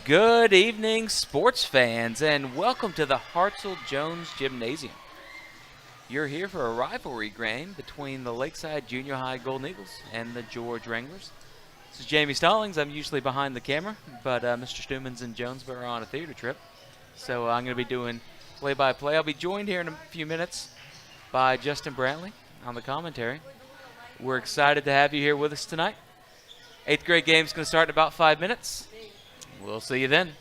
Good evening, sports fans, and welcome to the Hartzell-Jones Gymnasium. You're here for a rivalry game between the Lakeside Junior High Golden Eagles and the George Wranglers. This is Jamie Stallings. I'm usually behind the camera, but Mr. Stumans and Jonesboro are on a theater trip, so I'm going to be doing play-by-play. I'll be joined here in a few minutes by Justin Brantley on the commentary. We're excited to have you here with us tonight. 8th grade game's going to start in about 5 minutes. We'll see you then.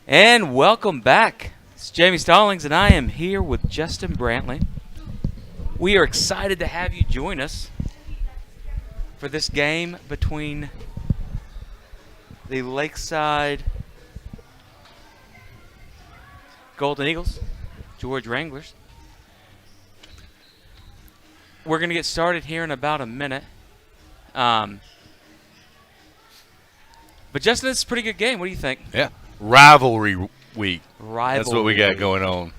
And welcome back, It's Jamie Stallings, and I am here with Justin Brantley. We are excited to have you join us for this game between the Lakeside Golden Eagles, George Wranglers. We're going to get started here in about a minute. But Justin, it's a pretty good game. What do you think? Yeah, rivalry week. Rivalry. That's what we got going on.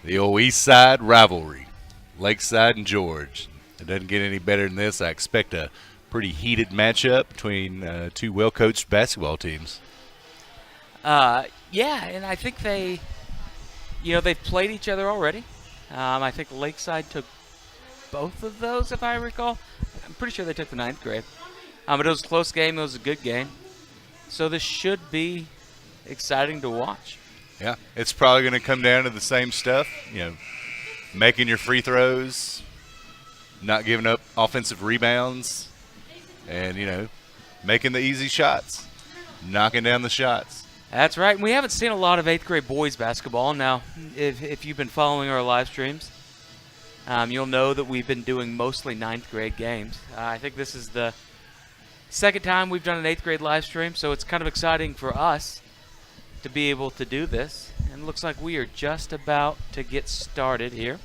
The old East Side rivalry, Lakeside and George. It doesn't get any better than this. I expect a pretty heated matchup between two well-coached basketball teams. Yeah, and I think they've played each other already. I think Lakeside took both of those, if I recall. I'm pretty sure they took the 9th grade. But it was a close game. It was a good game. So this should be exciting to watch. Yeah, it's probably going to come down to the same stuff, making your free throws, not giving up offensive rebounds, and, making the easy shots, knocking down the shots. That's right. And we haven't seen a lot of 8th grade boys basketball. Now, if you've been following our live streams, you'll know that we've been doing mostly 9th grade games. I think this is the second time we've done an 8th grade live stream, so it's kind of exciting for us to be able to do this. And it looks like we are just about to get started here.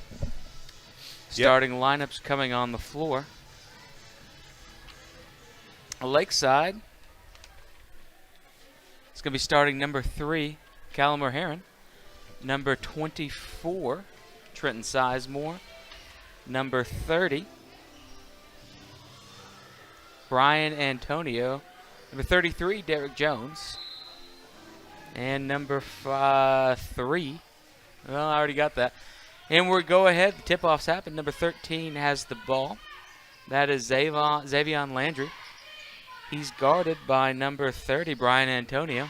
Starting lineups coming on the floor. Lakeside. It's going to be starting number 3, Callum O'Haron. Number 24, Trenton Sizemore. Number 30, Brian Antonio. Number 33, Derek Jones. And number 3, well, I already got that. And we'll go ahead. The tip-off's happened. Number 13 has the ball. That is Xavion Landry. He's guarded by number 30, Brian Antonio.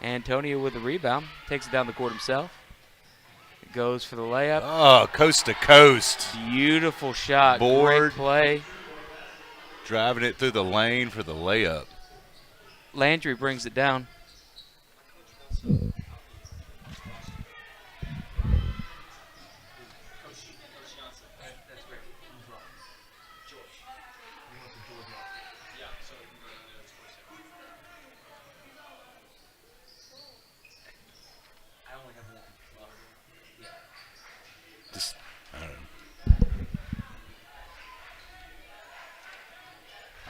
Antonio with the rebound. Takes it down the court himself. Goes for the layup. Oh, coast to coast. Beautiful shot. Board. Great play. Driving it through the lane for the layup. Landry brings it down.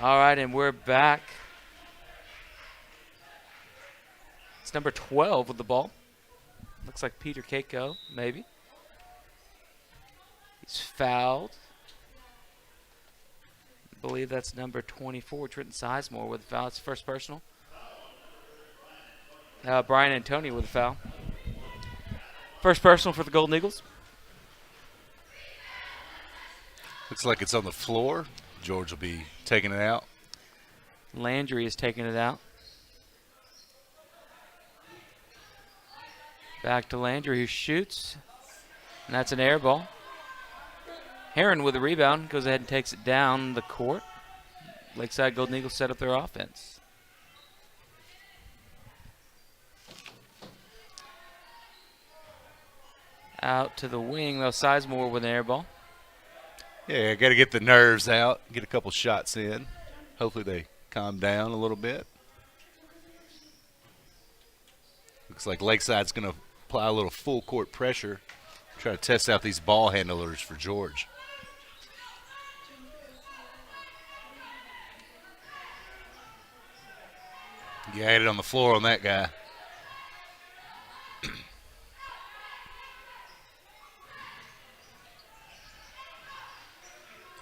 All right, and we're back. It's number 12 with the ball. Looks like Peter Keiko, maybe. He's fouled. I believe that's number 24, Trenton Sizemore with the foul. It's first personal. Brian Antonio with the foul. First personal for the Golden Eagles. Looks like it's on the floor. George will be taking it out. Landry is taking it out. Back to Landry, who shoots. And that's an air ball. Heron with the rebound goes ahead and takes it down the court. Lakeside Golden Eagles set up their offense. Out to the wing, though, Sizemore with an air ball. Yeah, got to get the nerves out, get a couple shots in. Hopefully they calm down a little bit. Looks like Lakeside's going to apply a little full court pressure, try to test out these ball handlers for George. You had it on the floor on that guy.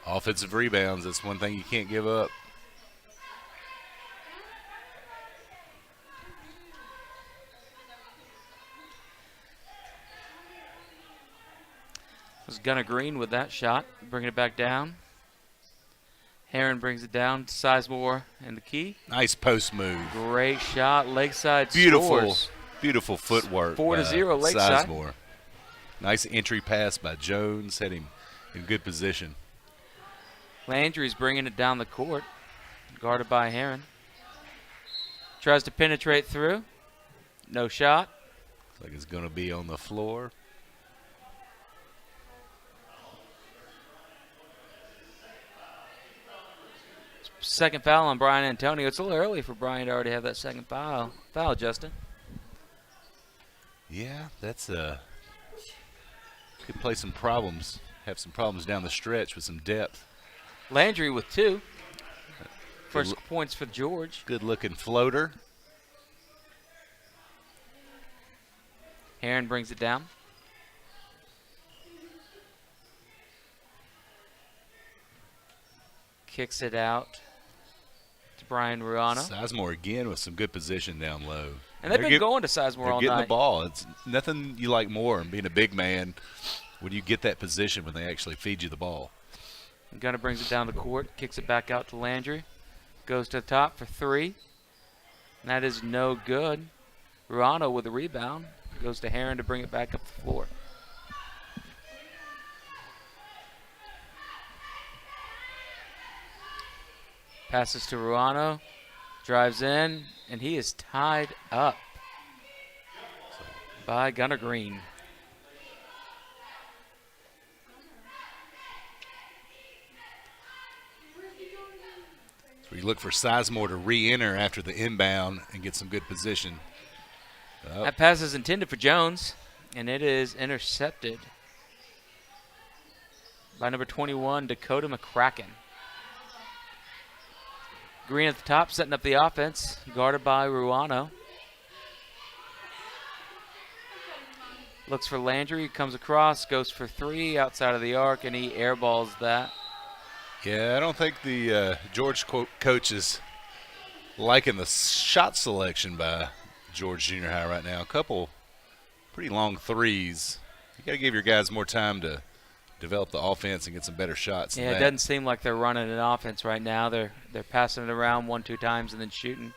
Offensive rebounds, that's one thing you can't give up. It was Gunnar Green with that shot, bringing it back down. Heron brings it down to Sizemore and the key. Nice post move. Great shot. Lakeside Beautiful, scores. beautiful footwork. 4-0 Lakeside. Sizemore. Nice entry pass by Jones. Had him in good position. Landry's bringing it down the court, guarded by Heron. Tries to penetrate through. No shot. Looks like it's going to be on the floor. Second foul on Brian Antonio. It's a little early for Brian to already have that second foul, Justin. Yeah, that's could play some problems. Have some problems down the stretch with some depth. Landry with 2. First points for George. Good looking floater. Heron brings it down. Kicks it out to Brian Ruano. Sizemore again with some good position down low. And they've been going to Sizemore all night. They're getting the ball. It's nothing you like more than being a big man when you get that position when they actually feed you the ball. And Gunner brings it down the court, kicks it back out to Landry. Goes to the top for 3. And that is no good. Ruano with the rebound. Goes to Heron to bring it back up the floor. Passes to Ruano. Drives in, and he is tied up by Gunner Green. So you look for Sizemore to re-enter after the inbound and get some good position. That pass is intended for Jones, and it is intercepted by number 21, Dakota McCracken. Green at the top, setting up the offense, guarded by Ruano. Looks for Landry, comes across, goes for 3 outside of the arc, and he airballs that. Yeah, I don't think the George coach is liking the shot selection by George Junior High right now. A couple pretty long threes. You got to give your guys more time to develop the offense and get some better shots. Yeah, it doesn't seem like they're running an offense right now. They're passing it around 1-2 times and then shooting.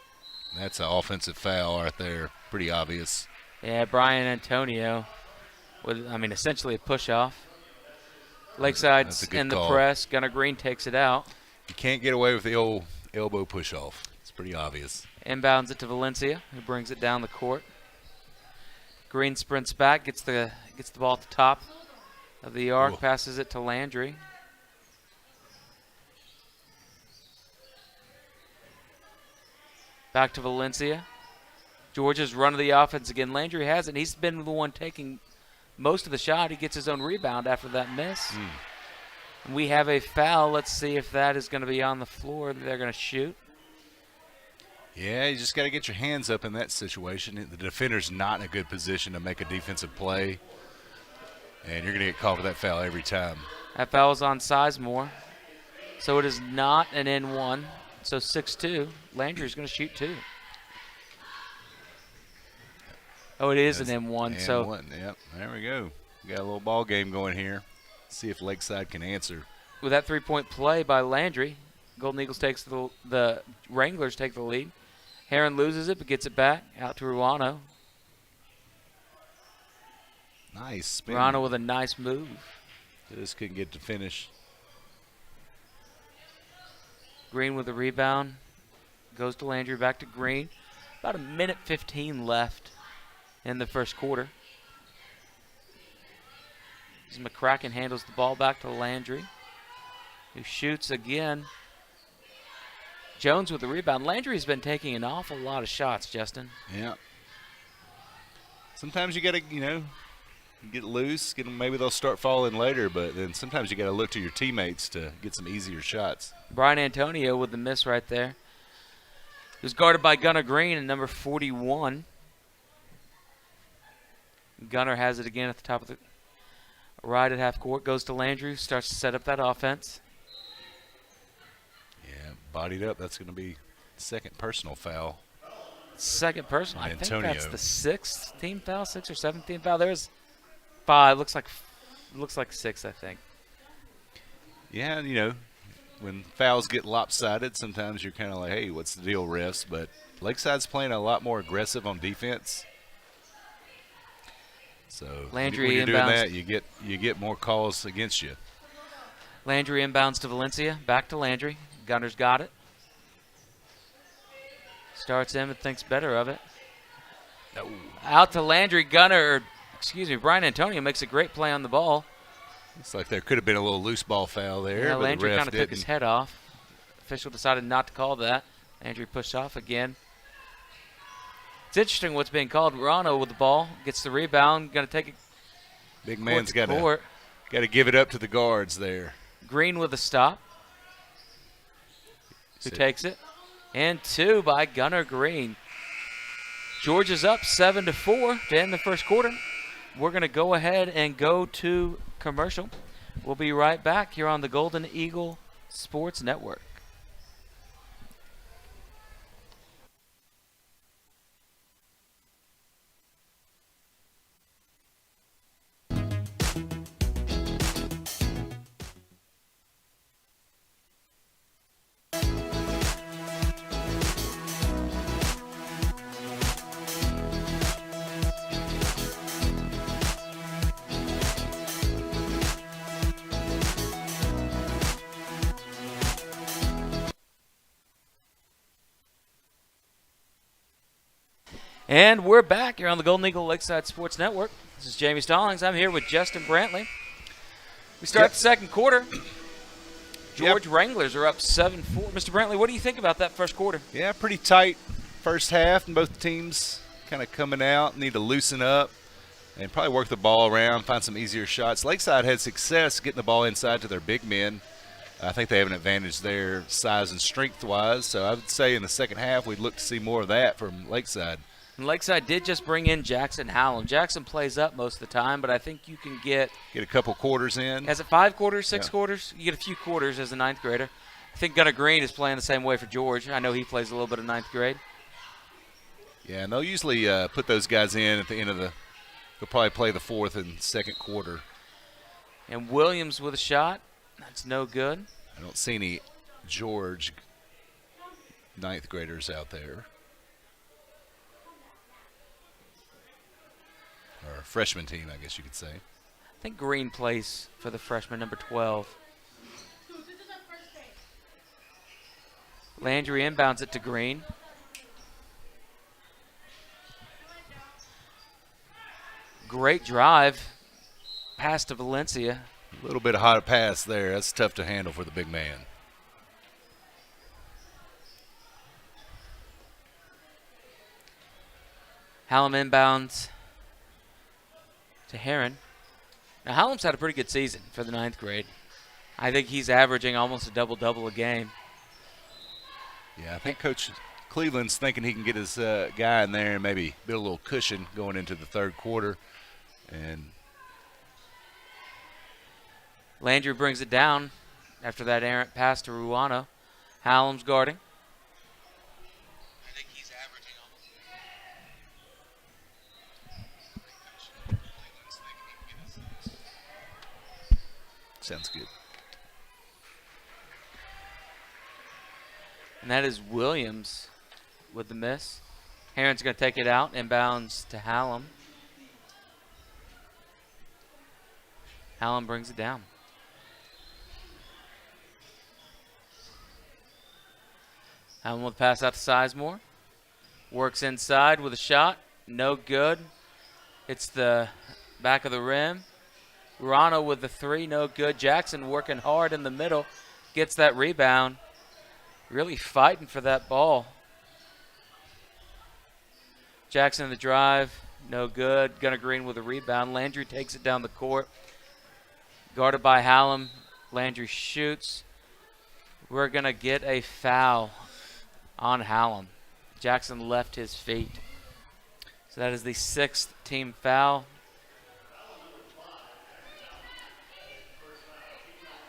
That's an offensive foul right there. Pretty obvious. Yeah, Brian Antonio with, essentially a push-off. Lakeside's in the press. Gunner Green takes it out. You can't get away with the old elbow push-off. It's pretty obvious. Inbounds it to Valencia, who brings it down the court. Green sprints back, gets the ball at the top of the arc, passes it to Landry. Back to Valencia. Georgia's run of the offense again. Landry has it. He's been the one taking most of the shot. He gets his own rebound after that miss. And we have a foul. Let's see if that is going to be on the floor. They're going to shoot. Yeah, you just got to get your hands up in that situation. The defender's not in a good position to make a defensive play, and you're going to get called for that foul every time. That foul is on Sizemore. So it is not an N1. So 6-2. Landry's going to shoot 2. Oh, it is an M1. N1, yep. There we go. We got a little ball game going here. See if Lakeside can answer. With that 3-point play by Landry, Golden Eagles takes the Wranglers take the lead. Heron loses it but gets it back out to Ruano. Nice spin. Ruano with a nice move. Just couldn't get to finish. Green with the rebound. Goes to Landry, back to Green. About 1:15 left in the first quarter. As McCracken handles the ball back to Landry, who shoots again. Jones with the rebound. Landry's been taking an awful lot of shots, Justin. Yeah. Sometimes you got to, get loose. Maybe they'll start falling later, but then sometimes you got to look to your teammates to get some easier shots. Brian Antonio with the miss right there. He was guarded by Gunner Green and number 41. Gunner has it again at the top of the right at half court. Goes to Landry, starts to set up that offense. Yeah, bodied up. That's going to be second personal foul. Second personal. I Antonio. think that's the 6th team foul, 6th or 7th team foul. There's 5. Looks like 6, I think. Yeah, when fouls get lopsided, sometimes you're kind of like, hey, what's the deal, refs? But Lakeside's playing a lot more aggressive on defense. So Landry when you're inbounds. doing that, you get more calls against you. Landry inbounds to Valencia. Back to Landry. Gunner's got it. Starts in and thinks better of it. No. Out to Landry Gunner. Brian Antonio makes a great play on the ball. Looks like there could have been a little loose ball foul there. Yeah, but Landry the ref kind of took his didn't. head off. Official decided not to call that. Landry pushed off again. It's interesting what's being called. Rano with the ball. Gets the rebound. Going to take it. Big man's got court. to give it up to the guards there. Green with a stop. Who takes it? And 2 by Gunnar Green. Georgia's up 7-4 to end the first quarter. We're going to go ahead and go to commercial. We'll be right back here on the Golden Eagle Sports Network. And we're back here on the Golden Eagle Lakeside Sports Network. This is Jamie Stallings. I'm here with Justin Brantley. We start the second quarter. George Wranglers are up 7-4. Mr. Brantley, what do you think about that first quarter? Yeah, pretty tight first half, and both teams kind of coming out, need to loosen up and probably work the ball around, find some easier shots. Lakeside had success getting the ball inside to their big men. I think they have an advantage there size and strength-wise, so I would say in the second half we'd look to see more of that from Lakeside. And Lakeside did just bring in Jackson Hallam. Jackson plays up most of the time, but I think you can get a couple quarters in. Has it 5 quarters, 6 quarters? You get a few quarters as a ninth grader. I think Gunnar Green is playing the same way for George. I know he plays a little bit of ninth grade. Yeah, and they'll usually put those guys in at the end of they'll probably play the fourth and second quarter. And Williams with a shot. That's no good. I don't see any George ninth graders out there. Or freshman team, I guess you could say. I think Green plays for the freshman, number 12. Landry inbounds it to Green. Great drive. Pass to Valencia. A little bit of hot pass there. That's tough to handle for the big man. Hallam inbounds to Heron. Now, Hallam's had a pretty good season for the ninth grade. I think he's averaging almost a double-double a game. Yeah, I think Coach Cleveland's thinking he can get his guy in there and maybe build a little cushion going into the third quarter. And Landry brings it down after that errant pass to Ruano. Hallam's guarding. I think he's averaging almost. Sounds good. And that is Williams with the miss. Heron's going to take it out, inbounds to Hallam. Hallam brings it down. Hallam with the pass out to Sizemore. Works inside with a shot. No good. It's the back of the rim. Rano with the 3, no good. Jackson working hard in the middle. Gets that rebound. Really fighting for that ball. Jackson in the drive, no good. Gunnar Green with a rebound. Landry takes it down the court. Guarded by Hallam. Landry shoots. We're going to get a foul on Hallam. Jackson left his feet. So that is the 6th team foul.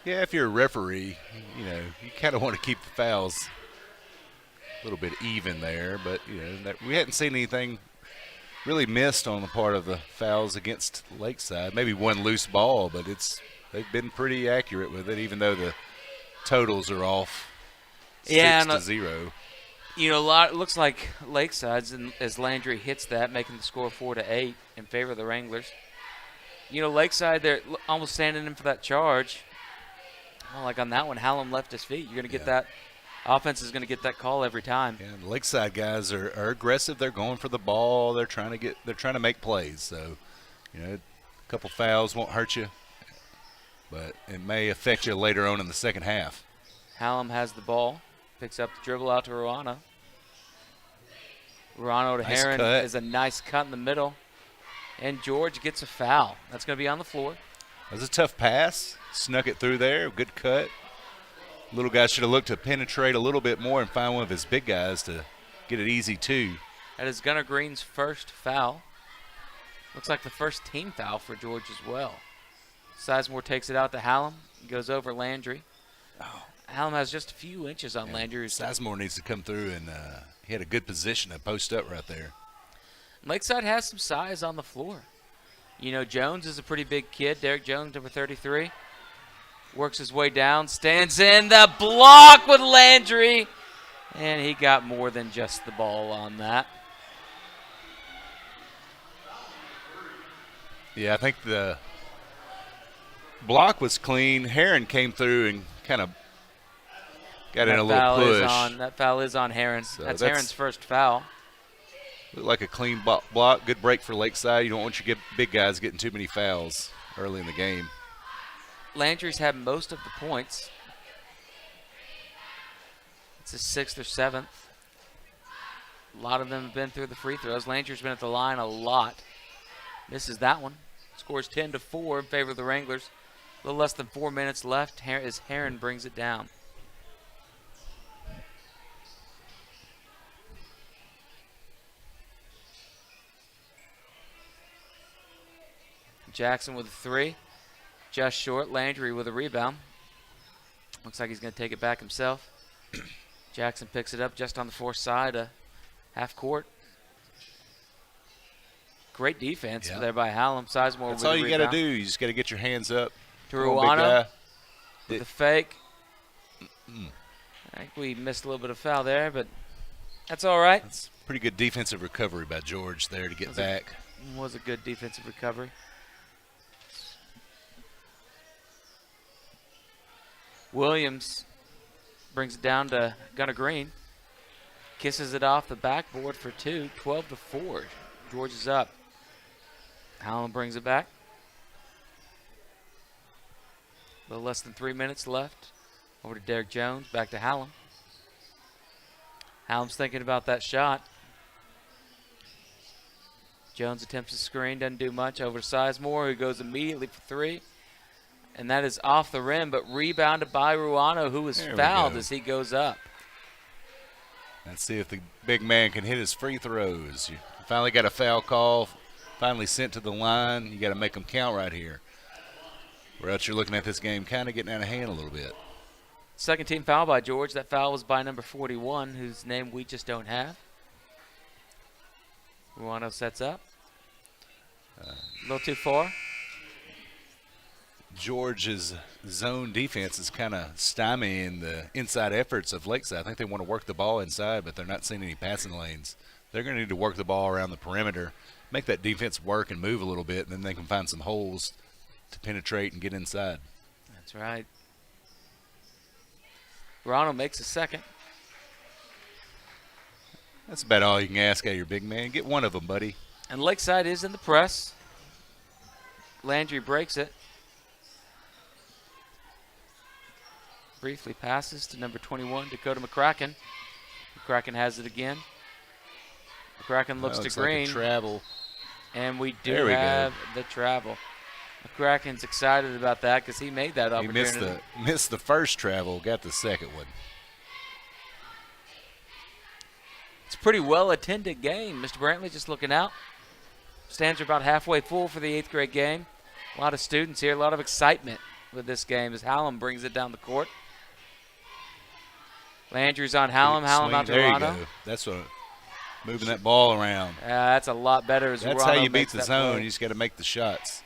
Yeah, if you're a referee, you kind of want to keep the fouls a little bit even there. But, we hadn't seen anything really missed on the part of the fouls against Lakeside. Maybe one loose ball, but they've been pretty accurate with it, even though the totals are off 6-0. A lot. It looks like Lakeside's, as Landry hits that, making the score 4-8 in favor of the Wranglers. Lakeside, they're almost standing in for that charge. Well, like on that one, Hallam left his feet. You're going to get that Offense is going to get that call every time. Yeah, the Lakeside guys are aggressive. They're going for the ball. They're trying to make plays. So, a couple fouls won't hurt you, but it may affect you later on in the second half. Hallam has the ball, picks up the dribble out to Ruano. Ruano to Nice Heron cut. is a nice cut in the middle. And George gets a foul. That's going to be on the floor. That was a tough pass. Snuck it through there. Good cut. Little guy should have looked to penetrate a little bit more and find one of his big guys to get it easy too. That is Gunnar Green's first foul. Looks like the first team foul for George as well. Sizemore takes it out to Hallam. Goes over Landry. Oh. Hallam has just a few inches on Landry. Sizemore needs to come through, and he had a good position to post up right there. Lakeside has some size on the floor. Jones is a pretty big kid. Derek Jones, number 33. Works his way down, stands in the block with Landry. And he got more than just the ball on that. Yeah, I think the block was clean. Heron came through and kind of got in a little push. That foul is on Heron. So that's Heron's first foul. Looked like a clean block. Good break for Lakeside. You don't want your big guys getting too many fouls early in the game. Landry's had most of the points. It's his 6th or 7th. A lot of them have been through the free throws. Landry's been at the line a lot. Misses that one. Scores 10-4 in favor of the Wranglers. A little less than 4 minutes left as Heron brings it down. Jackson with a 3. Just short. Landry with a rebound. Looks like he's going to take it back himself. Jackson picks it up just on the far side, half court. Great defense there by Hallam. Sizemore That's with all the you got rebound. to do. You just got to get your hands up. To Come on, big Ruano guy. with the fake. I think we missed a little bit of foul there, but that's all right. That's pretty good defensive recovery by George there to get back. Was a good defensive recovery. Williams brings it down to Gunnar Green. Kisses it off the backboard for 2, 12-4. George is up. Hallam brings it back. A little less than 3 minutes left. Over to Derek Jones, back to Hallam. Hallam's thinking about that shot. Jones attempts a screen, doesn't do much. Over to Sizemore, who goes immediately for 3. And that is off the rim, but rebounded by Ruano, who is fouled as he goes up. Let's see if the big man can hit his free throws. You finally got a foul call, finally sent to the line. You got to make them count right here. Or else you're looking at this game kind of getting out of hand a little bit. Second team foul by George. That foul was by number 41, whose name we just don't have. Ruano sets up. A little too far. George's zone defense is kind of stymieing the inside efforts of Lakeside. I think they want to work the ball inside, but they're not seeing any passing lanes. They're going to need to work the ball around the perimeter, make that defense work and move a little bit, and then they can find some holes to penetrate and get inside. That's right. Ruano makes a second. That's about all you can ask out of your big man. Get one of them, buddy. And Lakeside is in the press. Landry breaks it. Briefly passes to number 21, Dakota McCracken. McCracken has it again. McCracken looks to Green. Like a travel. And we do have the travel. McCracken's excited about that because he made that opportunity. He missed the first travel, got the second one. It's a pretty well-attended game. Mr. Brantley just looking out. Stands are about halfway full for the 8th grade game. A lot of students here, a lot of excitement with this game as Hallam brings it down the court. Landry's on Hallam. Hallam out to There you Ruano. go. That's what moving that ball around. That's a lot better as That's Ruano how you beat makes the that zone. play. You just got to make the shots.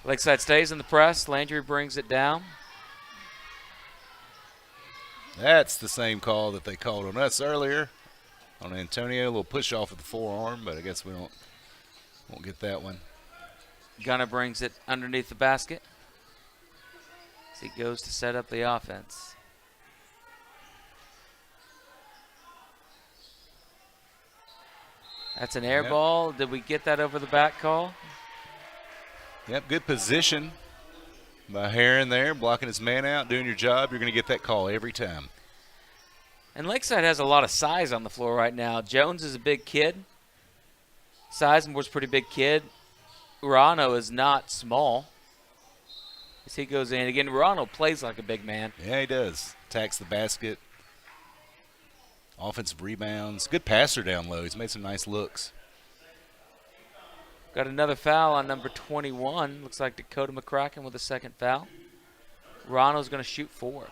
Lakeside stays in the press. Landry brings it down. That's the same call that they called on us earlier. On Antonio, a little push off with the forearm, but I guess we won't get that one. Gunner brings it underneath the basket as he goes to set up the offense. That's an air Yep. ball. Did we get that over the back call? Yep, good position by Heron there, blocking his man out, doing your job. You're going to get that call every time. And Lakeside has a lot of size on the floor right now. Jones is a big kid. Sizenmore's a pretty big kid. Urano is not small. As he goes in. Again, Urano plays like a big man. Yeah, he does. Attacks the basket. Offensive rebounds. Good passer down low. He's made some nice looks. Got another foul on number 21. Looks like Dakota McCracken with a second foul. Urano's going to shoot 4.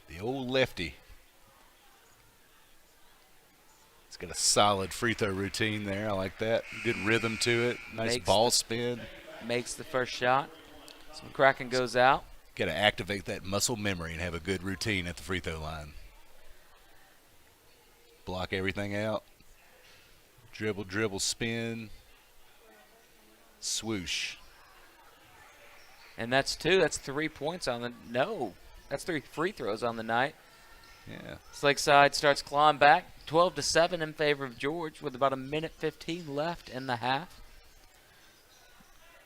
The old lefty. He's got a solid free throw routine there. I like that. Good rhythm to it. Nice ball spin. Makes the first shot. So McCracken goes out. Got to activate that muscle memory and have a good routine at the free throw line. Block everything out. Dribble, dribble, spin. Swoosh. And that's 2. That's 3 points on the – no. That's 3 free throws on the night. Yeah. Lakeside starts clawing back. 12-7 in favor of George with about 1:15 left in the half.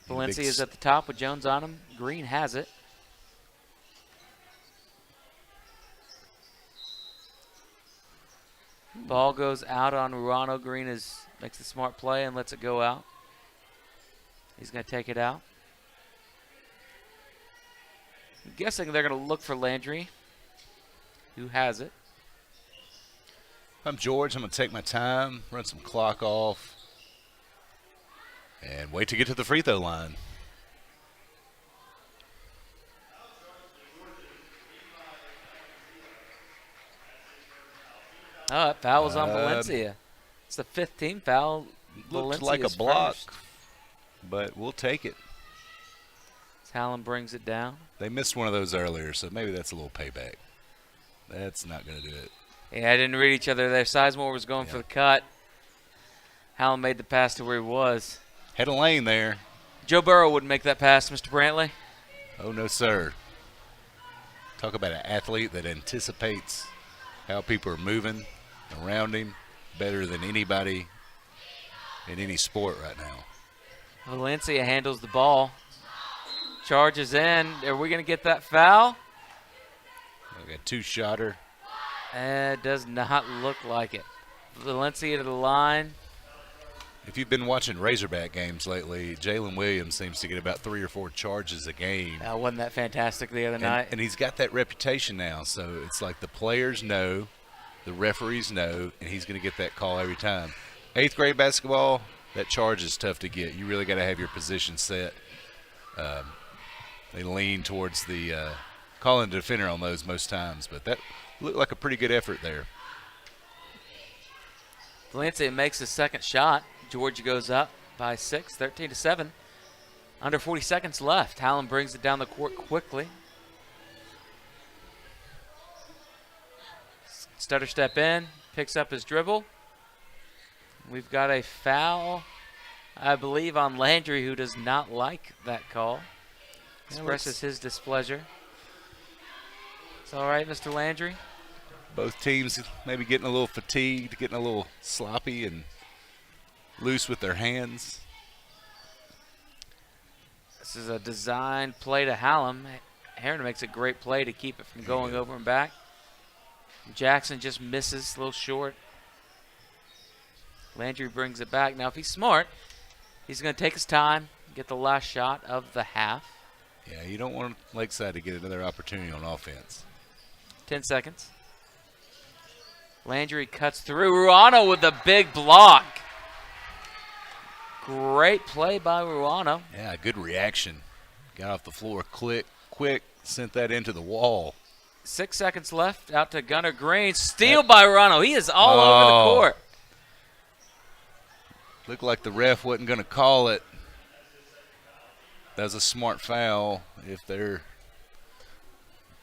Valencia is at the top with Jones on him. Green has it. Ball goes out on Urano. Green makes the smart play and lets it go out. He's going to take it out. I'm guessing they're going to look for Landry, who has it. If I'm George, I'm going to take my time, run some clock off, and wait to get to the free throw line. Oh, that foul was on Valencia. It's the 5th team foul. Looked like a block, but we'll take it. Hallam brings it down. They missed one of those earlier, so maybe that's a little payback. That's not going to do it. Yeah, I didn't read each other there. Sizemore was going for the cut. Hallam made the pass to where he was. Had a lane there. Joe Burrow wouldn't make that pass, Mr. Brantley. Oh, no, sir. Talk about an athlete that anticipates how people are moving around him better than anybody in any sport right now. Valencia handles the ball. Charges in. Are we going to get that foul? We got 2-shotter. It does not look like it. Valencia to the line. If you've been watching Razorback games lately, Jalen Williams seems to get about 3 or 4 charges a game. Wasn't that fantastic the other night? And he's got that reputation now, so it's like the players know, the referees know, and he's going to get that call every time. 8th grade basketball, that charge is tough to get. You really got to have your position set. They lean towards the calling the defender on those most times, but that looked like a pretty good effort there. Valencia makes his second shot. Georgia goes up by 6, 13-7. Under 40 seconds left. Hallam brings it down the court quickly. Stutter step in, picks up his dribble. We've got a foul, I believe, on Landry, who does not like that call. Expresses his displeasure. It's all right, Mr. Landry. Both teams maybe getting a little fatigued, getting a little sloppy and loose with their hands. This is a designed play to Hallam. Heron makes a great play to keep it from going over and back. Jackson just misses, a little short. Landry brings it back. Now, if he's smart, he's going to take his time, get the last shot of the half. Yeah, you don't want Lakeside to get another opportunity on offense. 10 seconds. Landry cuts through. Ruano with a big block. Great play by Ruano. Yeah, good reaction. Got off the floor quick, sent that into the wall. 6 seconds left. Out to Gunnar Green. Steal by Ruano. He is all over the court. Looked like the ref wasn't going to call it. That was a smart foul if they're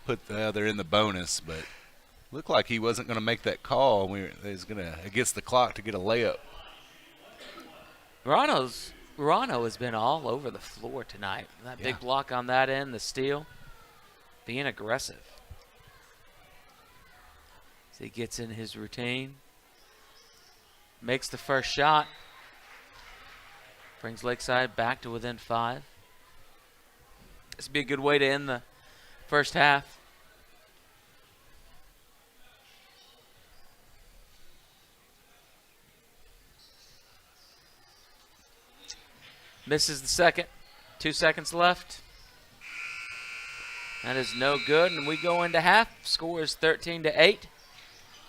in the bonus, but looked like he wasn't going to make that call. He was going to against the clock to get a layup. Ruano has been all over the floor tonight. That big block on that end, the steal, being aggressive. As he gets in his routine. Makes the first shot. Brings Lakeside back to within 5. This would be a good way to end the first half. Misses the second. 2 seconds left. That is no good, and we go into half. Score is 13-8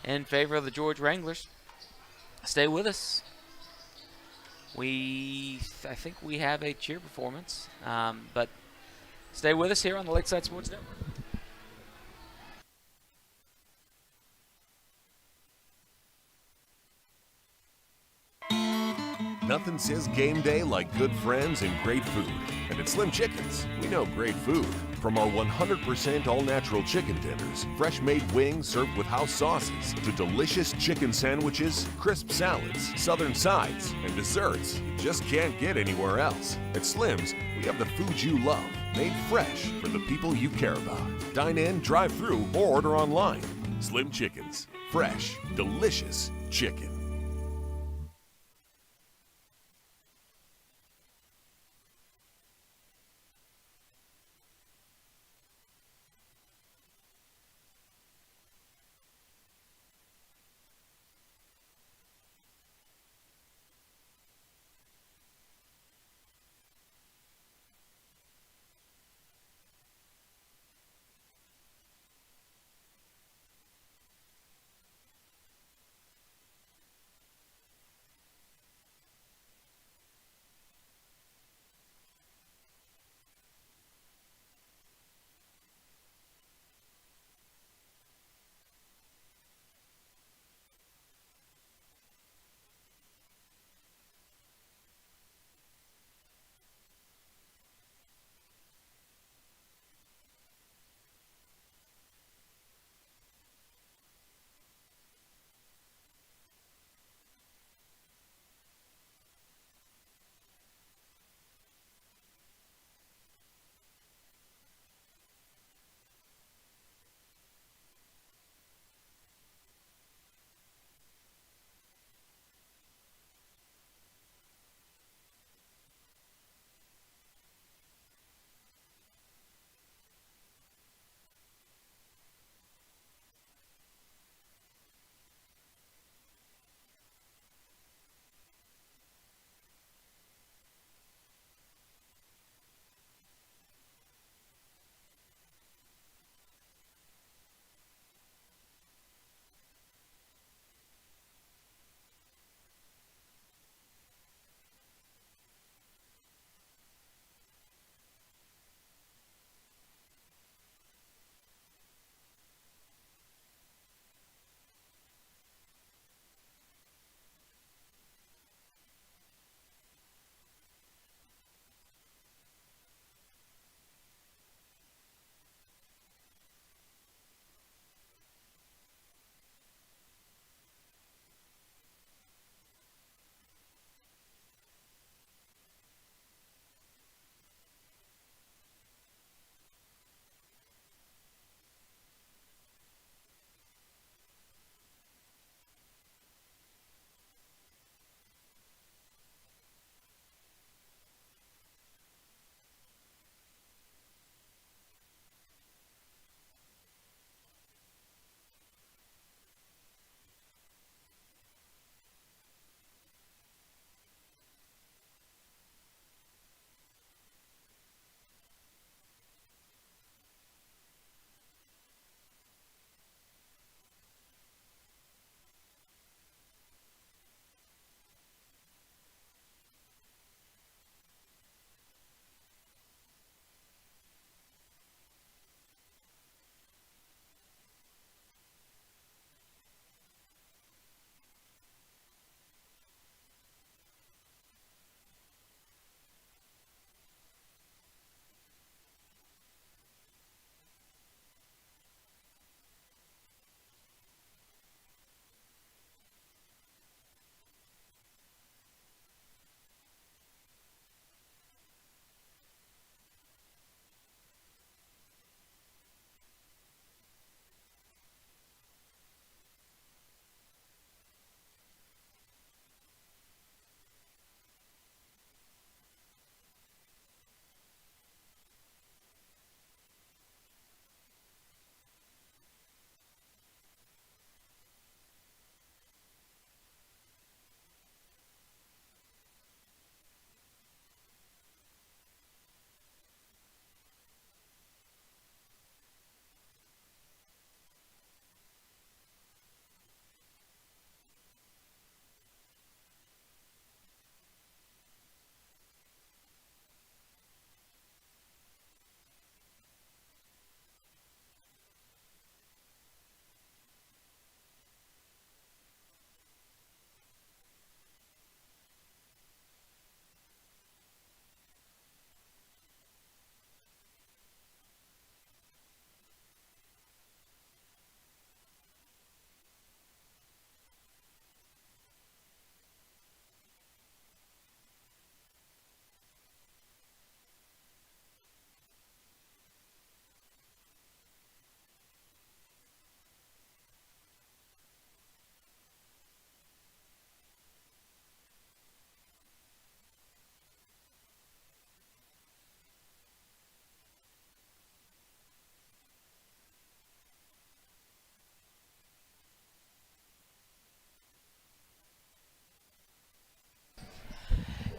in favor of the George Wranglers. Stay with us. I think we have a cheer performance, but stay with us here on the Lakeside Sports Network. Nothing says game day like good friends and great food. And at Slim Chickens, we know great food. From our 100% all-natural chicken tenders, fresh-made wings served with house sauces, to delicious chicken sandwiches, crisp salads, southern sides, and desserts you just can't get anywhere else. At Slim's, we have the food you love, made fresh for the people you care about. Dine in, drive through, or order online. Slim Chickens. Fresh, delicious chicken.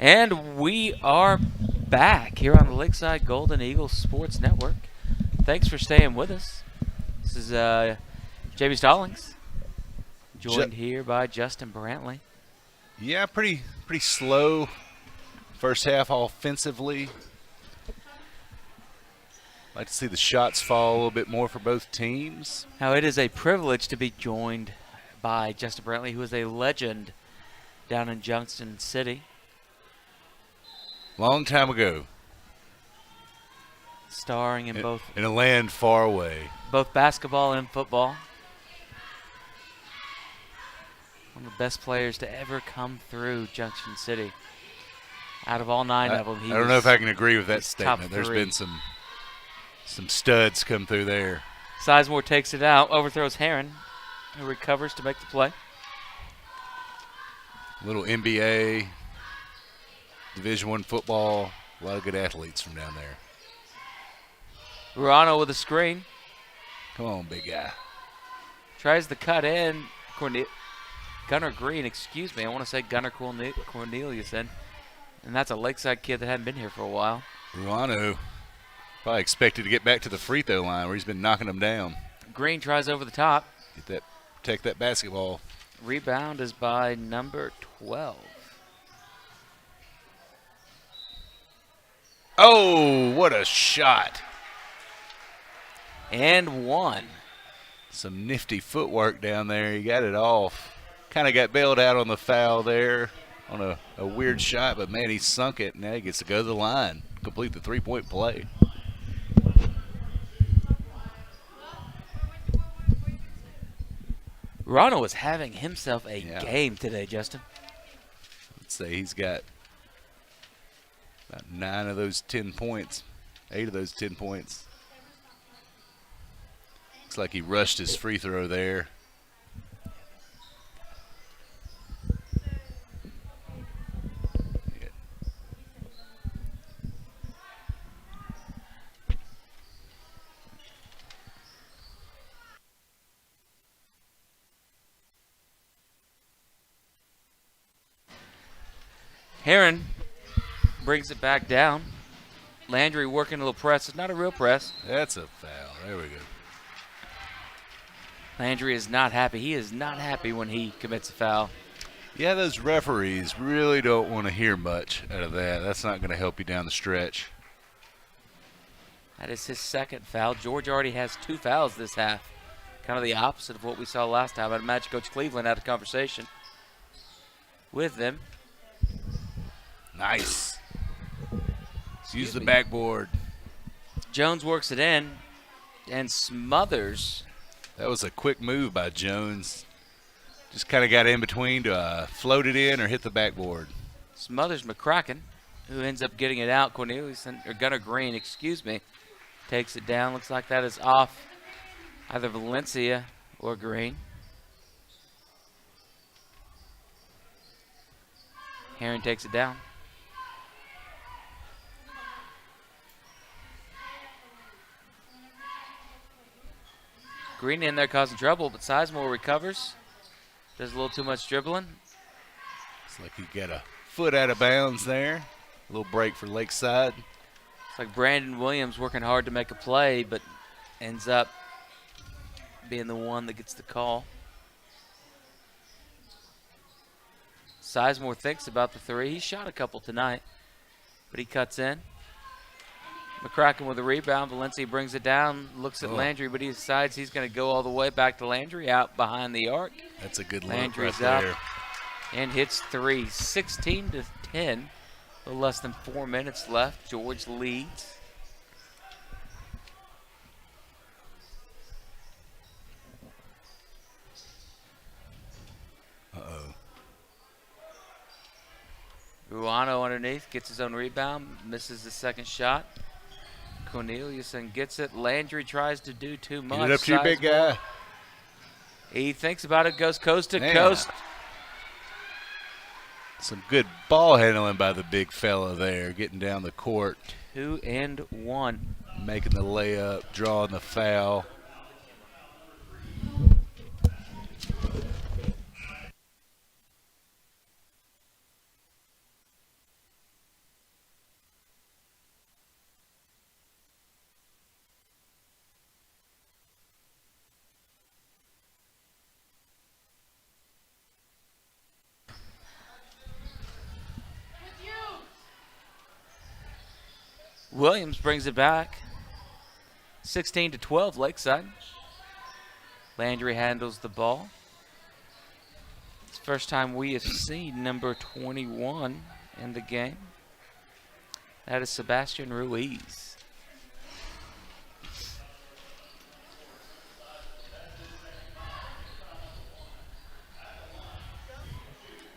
And we are back here on the Lakeside Golden Eagles Sports Network. Thanks for staying with us. This is JB Stallings, joined here by Justin Brantley. Yeah, pretty slow first half offensively. Like to see the shots fall a little bit more for both teams. Now, it is a privilege to be joined by Justin Brantley, who is a legend down in Junction City. Long time ago. Starring in both in a land far away. Both basketball and football. One of the best players to ever come through Junction City. Out of all 9 of them, I don't know if I can agree with that statement. There's 3. been some studs come through there. Sizemore takes it out, overthrows Heron, who recovers to make the play. Little NBA, Division I football, a lot of good athletes from down there. Ruano with a screen. Come on, big guy. Tries the cut in. Gunnar Green, excuse me. I want to say Gunnar Corneliuson. And that's a Lakeside kid that hadn't been here for a while. Ruano probably expected to get back to the free throw line where he's been knocking them down. Green tries over the top. Protect that basketball. Rebound is by number 12. Oh, what a shot. And one. Some nifty footwork down there. He got it off. Kind of got bailed out on the foul there on a weird shot, but, man, he sunk it. Now he gets to go to the line, complete the three-point play. Ruano is having himself a game today, Justin. Let's say he's got about 9 of those 10 points, 8 of those 10 points. Looks like he rushed his free throw there. Heron brings it back down. Landry working a little press. It's not a real press. That's a foul. There we go. Landry is not happy. He is not happy when he commits a foul. Yeah, those referees really don't want to hear much out of that. That's not going to help you down the stretch. That is his second foul. George already has 2 fouls this half. Kind of the opposite of what we saw last time. I'd imagine Coach Cleveland had a conversation with them. Nice. Use the backboard. Jones works it in and smothers. That was a quick move by Jones. Just kind of got in between to float it in or hit the backboard. Smothers McCracken, who ends up getting it out. Gunnar Green, excuse me, takes it down. Looks like that is off either Valencia or Green. Heron takes it down. Green in there causing trouble, but Sizemore recovers. Does a little too much dribbling. It's like he got a foot out of bounds there. A little break for Lakeside. It's like Brandon Williams working hard to make a play, but ends up being the one that gets the call. Sizemore thinks about the 3. He shot a couple tonight, but he cuts in. McCracken with a rebound. Valencia brings it down, looks at Landry, but he decides he's going to go all the way back to Landry out behind the arc. That's a good look Landry's right there. up and hits 3. 16-10. A little less than 4 minutes left. George leads. Uh-oh. Ruano underneath, gets his own rebound, misses the second shot. Corneliuson gets it. Landry tries to do too much. Get it up to your big guy. He thinks about it, goes coast to coast. Some good ball handling by the big fella there, getting down the court. 2 and 1. Making the layup, drawing the foul. Williams brings it back. 16-12, Lakeside. Landry handles the ball. It's the first time we have seen number 21 in the game. That is Sebastian Ruiz.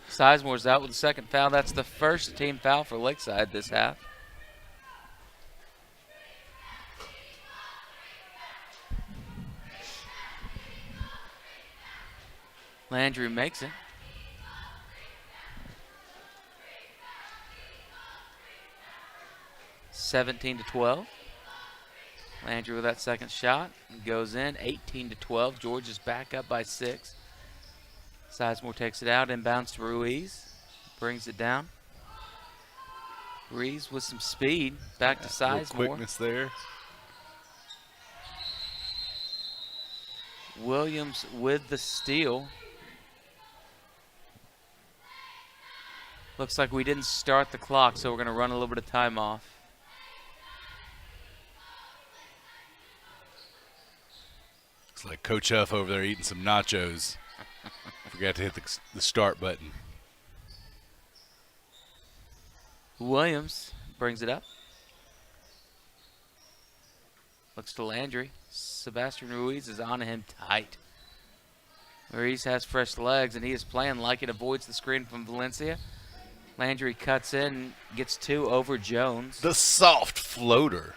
Sizemore's out with the second foul. That's the first team foul for Lakeside this half. Landry makes it. (17-12). Landry with that second shot goes in. 18-12. George is back up by 6. Sizemore takes it out, inbounds to Ruiz. Brings it down. Ruiz with some speed. Back to Sizemore. Quickness there. Williams with the steal. Looks like we didn't start the clock, so we're going to run a little bit of time off. Looks like Coach Huff over there eating some nachos. Forgot to hit the start button. Williams brings it up. Looks to Landry. Sebastian Ruiz is on him tight. Ruiz has fresh legs, and he is playing like it. Avoids the screen from Valencia. Landry cuts in, gets 2 over Jones. The soft floater.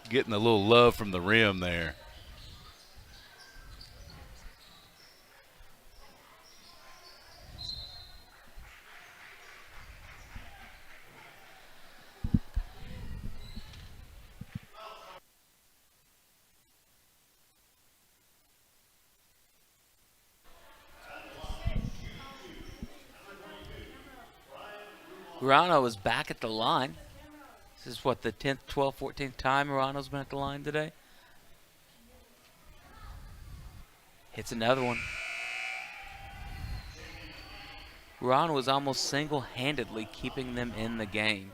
Getting a little love from the rim there. Urano is back at the line. This is what, the 10th, 12th, 14th time Urano's been at the line today? Hits another one. Urano was almost single-handedly keeping them in the game.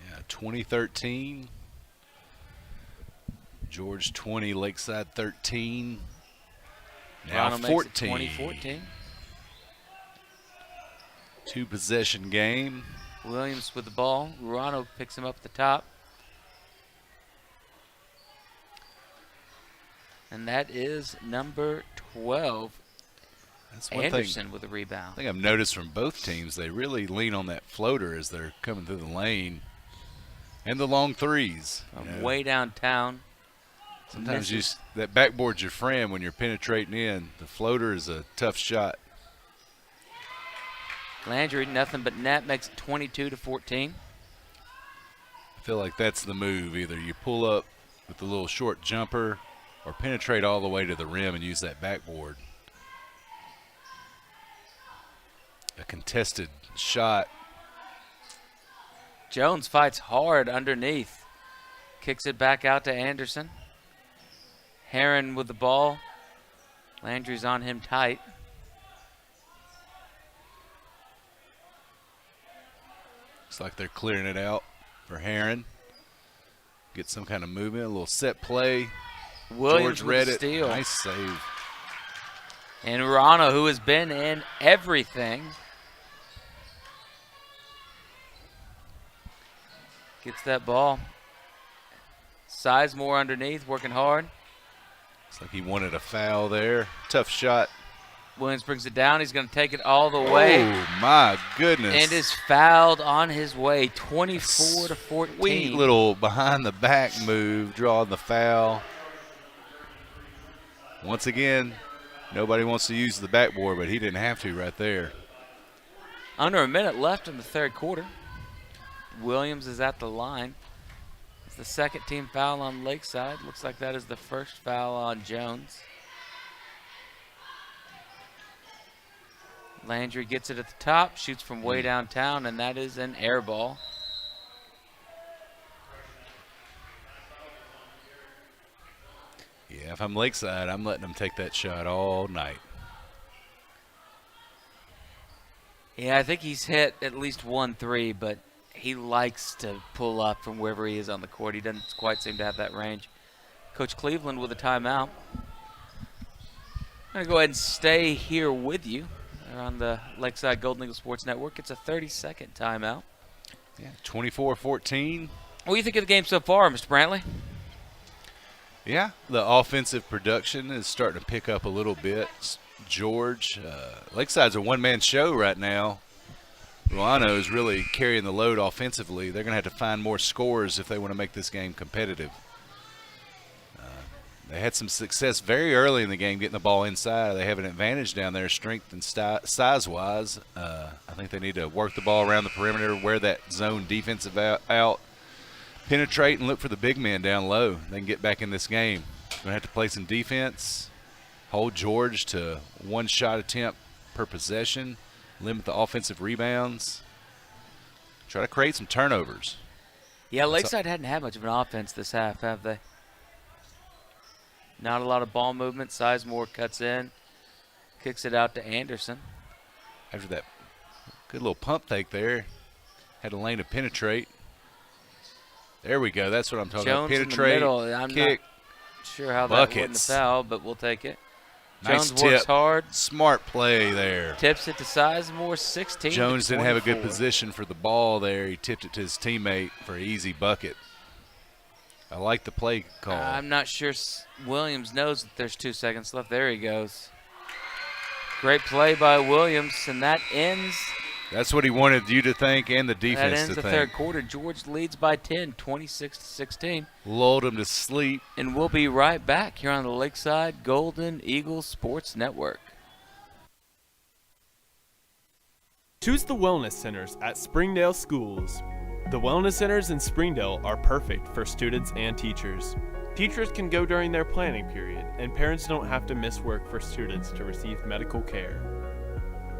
Yeah, 2013. George 20, Lakeside 13. Now Urano 14. makes it 2014. 2-possession game. Williams with the ball. Urano picks him up at the top. And that is number 12. That's one Anderson thing with the rebound. I think I've noticed from both teams. They really lean on that floater as they're coming through the lane. And the long threes. Way downtown. Sometimes that backboard's your friend when you're penetrating in. The floater is a tough shot. Landry, nothing but net, makes it 22-14. I feel like that's the move. Either you pull up with the little short jumper or penetrate all the way to the rim and use that backboard. A contested shot. Jones fights hard underneath. Kicks it back out to Anderson. Heron with the ball. Landry's on him tight. Looks like they're clearing it out for Heron. Get some kind of movement, a little set play. Williams George with read the it. steal. Nice save. And Urano, who has been in everything, gets that ball. Sizemore underneath, working hard. Looks like he wanted a foul there. Tough shot. Williams brings it down. He's going to take it all the way. Oh, my goodness. And is fouled on his way, 24-14. Sweet little behind-the-back move, drawing the foul. Once again, nobody wants to use the backboard, but he didn't have to right there. Under a minute left in the third quarter. Williams is at the line. It's the second team foul on Lakeside. Looks like that is the first foul on Jones. Landry gets it at the top, shoots from way downtown, and that is an air ball. Yeah, if I'm Lakeside, I'm letting them take that shot all night. Yeah, I think he's hit at least 1-3, but he likes to pull up from wherever he is on the court. He doesn't quite seem to have that range. Coach Cleveland with a timeout. I'm going to go ahead and stay here with you on the Lakeside Golden Eagle Sports Network. It's a 30-second timeout. Yeah, 24-14. What do you think of the game so far, Mr. Brantley? Yeah, the offensive production is starting to pick up a little bit. George, Lakeside's a one-man show right now. Ruano is really carrying the load offensively. They're going to have to find more scores if they want to make this game competitive. They had some success very early in the game getting the ball inside. They have an advantage down there, strength and size-wise. I think they need to work the ball around the perimeter, wear that zone defensive out, penetrate, and look for the big men down low. They can get back in this game. Going to have to play some defense, hold George to one shot attempt per possession, limit the offensive rebounds, try to create some turnovers. Yeah, Lakeside hadn't had much of an offense this half, have they? Not a lot of ball movement. Sizemore cuts in, kicks it out to Anderson. After that good little pump fake there, had a lane to penetrate. There we go. That's what I'm talking Jones about. Penetrate, in the middle. I'm kick, not sure how buckets. that wasn't a foul, but we'll take it. Nice Jones works tip. hard. Smart play there. Tips it to Sizemore, 16 Jones to didn't have a good 24. position for the ball there. He tipped it to his teammate for an easy bucket. I like the play call. I'm not sure Williams knows that there's 2 seconds left. There he goes. Great play by Williams, and that ends. That's what he wanted you to think and the That defense ends to the think. third quarter. George leads by 10, 26-16. Lulled him to sleep. And we'll be right back here on the Lakeside Golden Eagle Sports Network. Choose the Wellness Centers at Springdale Schools. The Wellness Centers in Springdale are perfect for students and teachers. Teachers can go during their planning period, and parents don't have to miss work for students to receive medical care.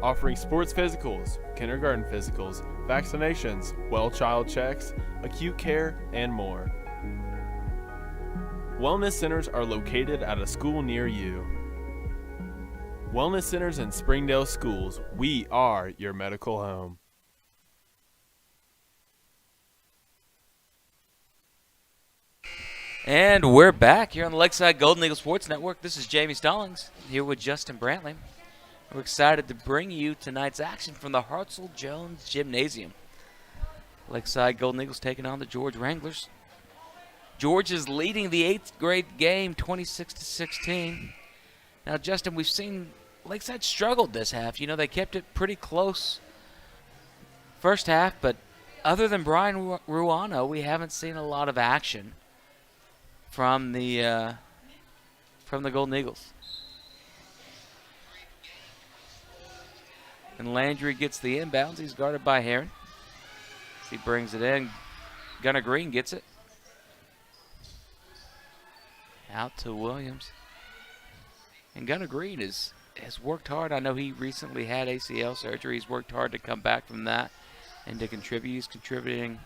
Offering sports physicals, kindergarten physicals, vaccinations, well child checks, acute care, and more. Wellness centers are located at a school near you. Wellness Centers in Springdale Schools, we are your medical home. And we're back here on the Lakeside Golden Eagle Sports Network. This is Jamie Stallings here with Justin Brantley. We're excited to bring you tonight's action from the Hartzell-Jones Gymnasium. Lakeside Golden Eagles taking on the George Wranglers. George is leading the 8th grade game 26-16. Now, Justin, we've seen Lakeside struggled this half. You know, they kept it pretty close first half, but other than Brian Ruano, we haven't seen a lot of action from the Golden Eagles. And Landry gets the inbounds. He's guarded by Heron. He brings it in. Gunnar Green gets it. Out to Williams. And Gunnar Green has worked hard. I know he recently had ACL surgery. He's worked hard to come back from that and to contribute. He's contributing.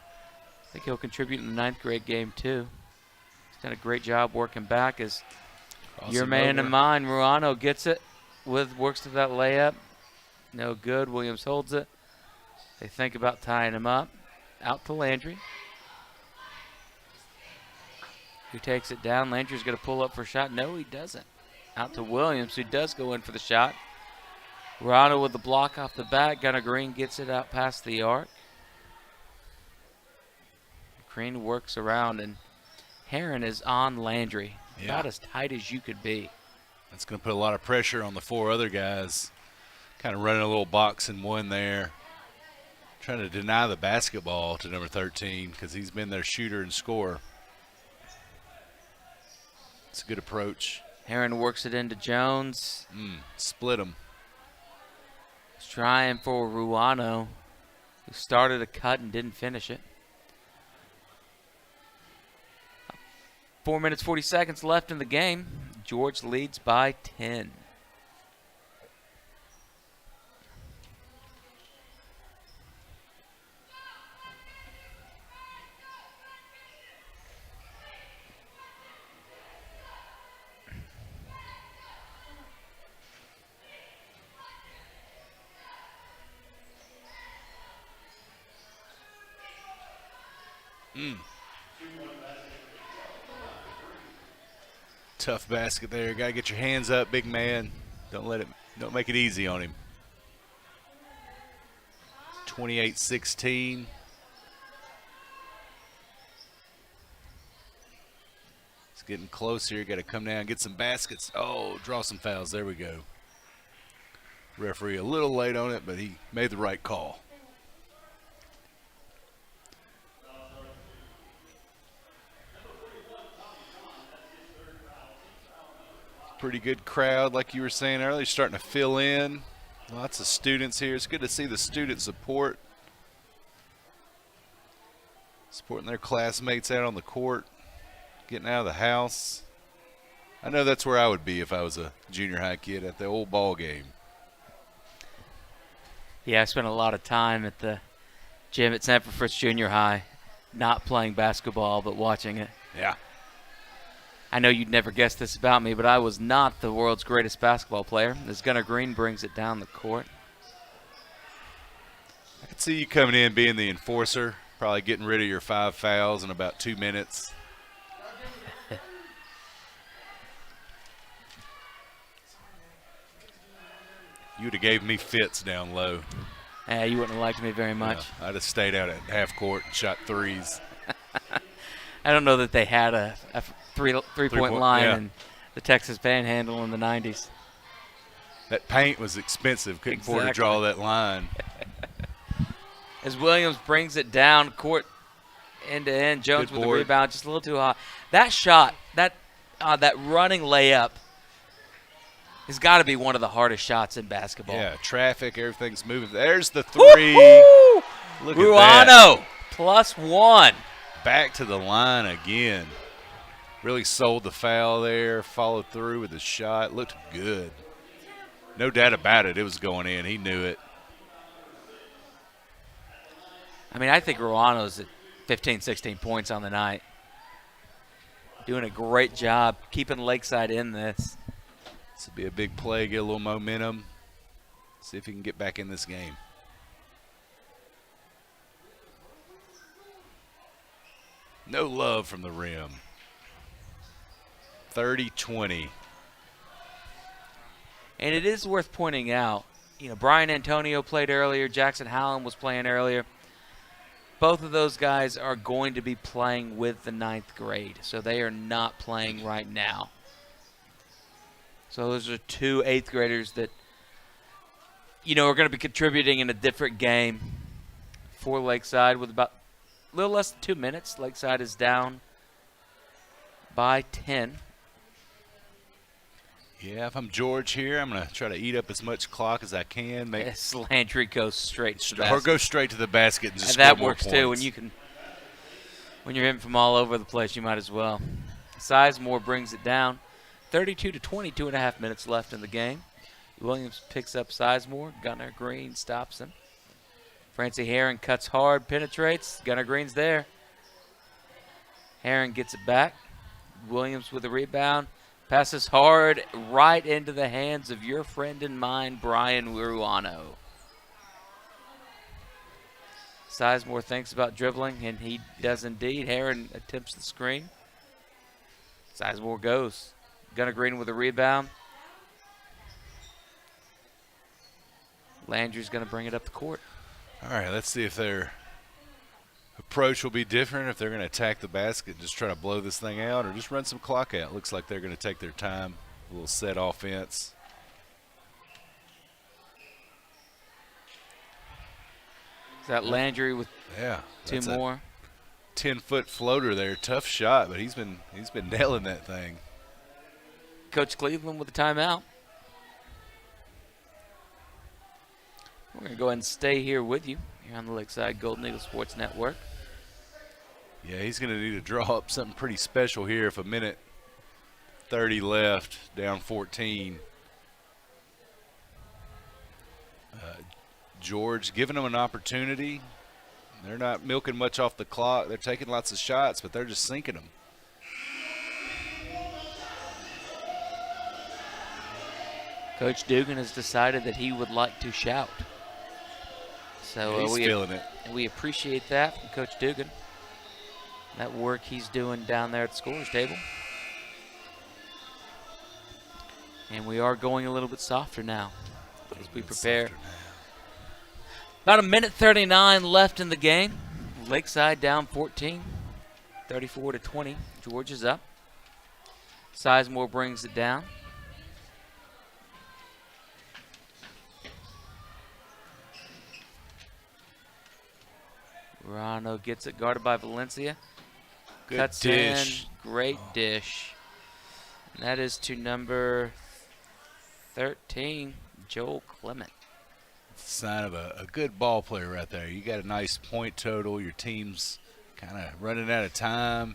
I think he'll contribute in the 9th grade game too. He's done a great job working back as your man and mine, Ruano, gets it. Works to that layup. No good. Williams holds it. They think about tying him up. Out to Landry, who takes it down. Landry's going to pull up for a shot. No, he doesn't. Out to Williams, who does go in for the shot. Ruano with the block off the bat. Gunnar Green gets it out past the arc. Green works around, and Heron is on Landry. Yeah. About as tight as you could be. That's going to put a lot of pressure on the 4 other guys. Kind of running a little box and one there. Trying to deny the basketball to number 13 because he's been their shooter and scorer. It's a good approach. Heron works it into Jones. Split him. He's trying for Ruano, who started a cut and didn't finish it. 4 minutes, 40 seconds left in the game. George leads by 10. Tough basket there. Got to get your hands up, big man. Don't make it easy on him. 28-16. It's getting close here. Got to come down, get some baskets. Oh, draw some fouls. There we go. Referee a little late on it, but he made the right call. Pretty good crowd, like you were saying earlier, starting to fill in. Lots of students here. It's good to see the student support. Supporting their classmates out on the court, getting out of the house. I know that's where I would be if I was a junior high kid, at the old ball game. Yeah, I spent a lot of time at the gym at Sanford Fritz Junior High, not playing basketball, but watching it. Yeah. I know you'd never guess this about me, but I was not the world's greatest basketball player, as Gunnar Green brings it down the court. I could see you coming in being the enforcer, probably getting rid of your 5 fouls in about 2 minutes. You would have gave me fits down low. You wouldn't have liked me very much. Yeah, I'd have stayed out at half court and shot threes. I don't know that they had a three-point line yeah. in the Texas Panhandle in the 90s. That paint was expensive. Couldn't afford to draw that line. As Williams brings it down court end-to-end, Jones with the rebound, just a little too hot. That shot, that running layup, has got to be one of the hardest shots in basketball. Yeah, traffic, everything's moving. There's the three. Woo-hoo! Look Ruano, at that. +1. Back to the line again. Really sold the foul there, followed through with the shot. Looked good. No doubt about it. It was going in. He knew it. I mean, I think Ruano's at 15, 16 points on the night. Doing a great job keeping Lakeside in this. This will be a big play, get a little momentum. See if he can get back in this game. No love from the rim. 30-20. And it is worth pointing out, Brian Antonio played earlier. Jackson Hallam was playing earlier. Both of those guys are going to be playing with the 9th grade, so they are not playing right now. So those are 2 8th graders that, are going to be contributing in a different game for Lakeside with about a little less than 2 minutes. Lakeside is down by 10. Yeah, if I'm George here, I'm going to try to eat up as much clock as I can. Yes, Landry goes straight to the basket. Or go straight to the basket and just and that score works more too. points. When you're hitting from all over the place, you might as well. Sizemore brings it down. 32-20, 2.5 minutes left in the game. Williams picks up Sizemore. Gunnar Green stops him. Francie Herring cuts hard, penetrates. Gunnar Green's there. Herring gets it back. Williams with a rebound. Passes hard right into the hands of your friend and mine, Brian Ruano. Sizemore thinks about dribbling, and he does indeed. Herring attempts the screen. Sizemore goes. Gunnar Green with a rebound. Landry's going to bring it up the court. All right, let's see if their approach will be different, if they're going to attack the basket, just try to blow this thing out, or just run some clock out. Looks like they're going to take their time, a little set offense. Is that Landry with two more? 10-foot floater there, tough shot, but he's been nailing that thing. Coach Cleveland with a timeout. We're going to go ahead and stay here with you here on the Lakeside Golden Eagle Sports Network. Yeah, he's going to need to draw up something pretty special here if a minute 30 left, down 14. George giving them an opportunity. They're not milking much off the clock. They're taking lots of shots, but they're just sinking them. Coach Dugan has decided that he would like to shout. So he's feeling it. We appreciate that from Coach Dugan. that work he's doing down there at the scorer's table. And we are going a little bit softer now as we prepare. About a minute 39 left in the game. Lakeside down 14, 34-20. George is up. Sizemore brings it down. Rano gets it, guarded by Valencia. Good Cuts dish. in, great dish. And that is to number 13, Joel Clement. It's a sign of a good ball player right there. You got a nice point total. Your team's kind of running out of time.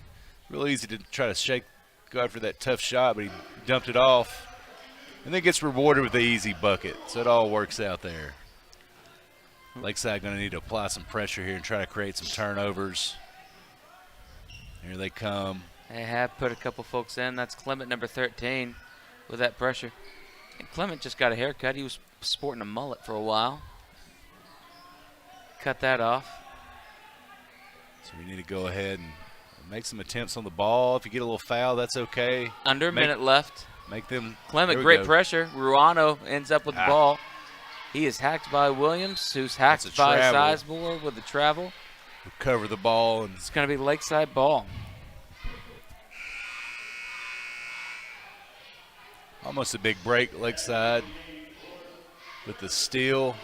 Real easy to try to go after that tough shot, but he dumped it off. And then gets rewarded with the easy bucket. So it all works out there. Lakeside going to need to apply some pressure here and try to create some turnovers. Here they come. They have put a couple folks in. That's Clement, number 13, with that pressure. And Clement just got a haircut. He was sporting a mullet for a while. Cut that off. So we need to go ahead and make some attempts on the ball. If you get a little foul, that's okay. Under a minute left. Make them. Clement, great pressure. Ruano ends up with the ball. He is hacked by Williams, who's hacked by Sizemore with the travel. Recover the ball. And it's going to be Lakeside ball. Almost a big break, Lakeside, with the steal.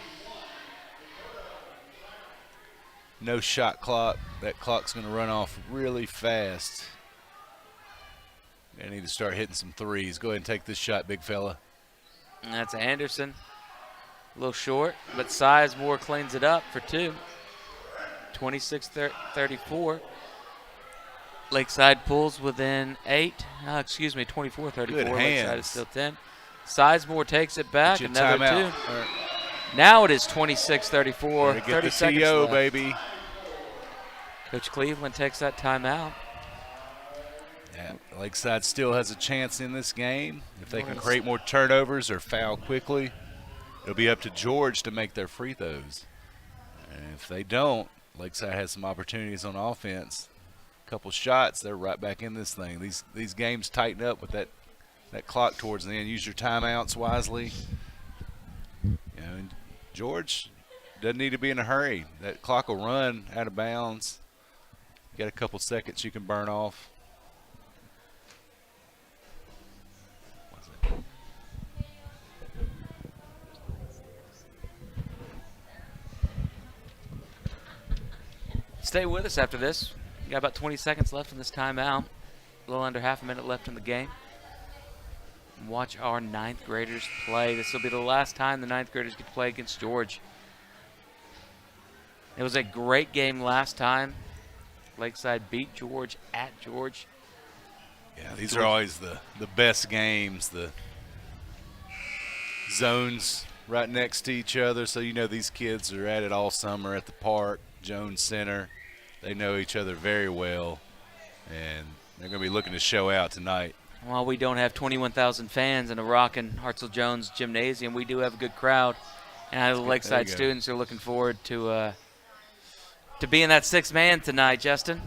No shot clock. That clock's going to run off really fast. They need to start hitting some threes. Go ahead and take this shot, big fella. And that's Anderson. A little short, but Sizemore cleans it up for two. 26-34. Lakeside pulls within 24-34. Lakeside is still 10. Sizemore takes it back. Another two. Right. Now it is 26-34. 30 seconds TO, left. baby. Coach Cleveland takes that timeout. Yeah, Lakeside still has a chance in this game. If they can create more turnovers or foul quickly, it'll be up to George to make their free throws. And if they don't, Lakeside has some opportunities on offense. A couple shots, they're right back in this thing. These games tighten up with that clock towards the end. Use your timeouts wisely. And George doesn't need to be in a hurry. That clock will run out of bounds. You got a couple seconds you can burn off. Stay with us after this. We got about 20 seconds left in this timeout. A little under half a minute left in the game. Watch our ninth graders play. This will be the last time the ninth graders get to play against George. It was a great game last time. Lakeside beat George at George. Yeah, these are always the best games. The zones right next to each other, so you know these kids are at it all summer at the park, Jones Center. They know each other very well, and they're going to be looking to show out tonight. While we don't have 21,000 fans in a rockin' Hartzell-Jones gymnasium, we do have a good crowd, and I know the Lakeside students are looking forward to being that sixth man tonight, Justin.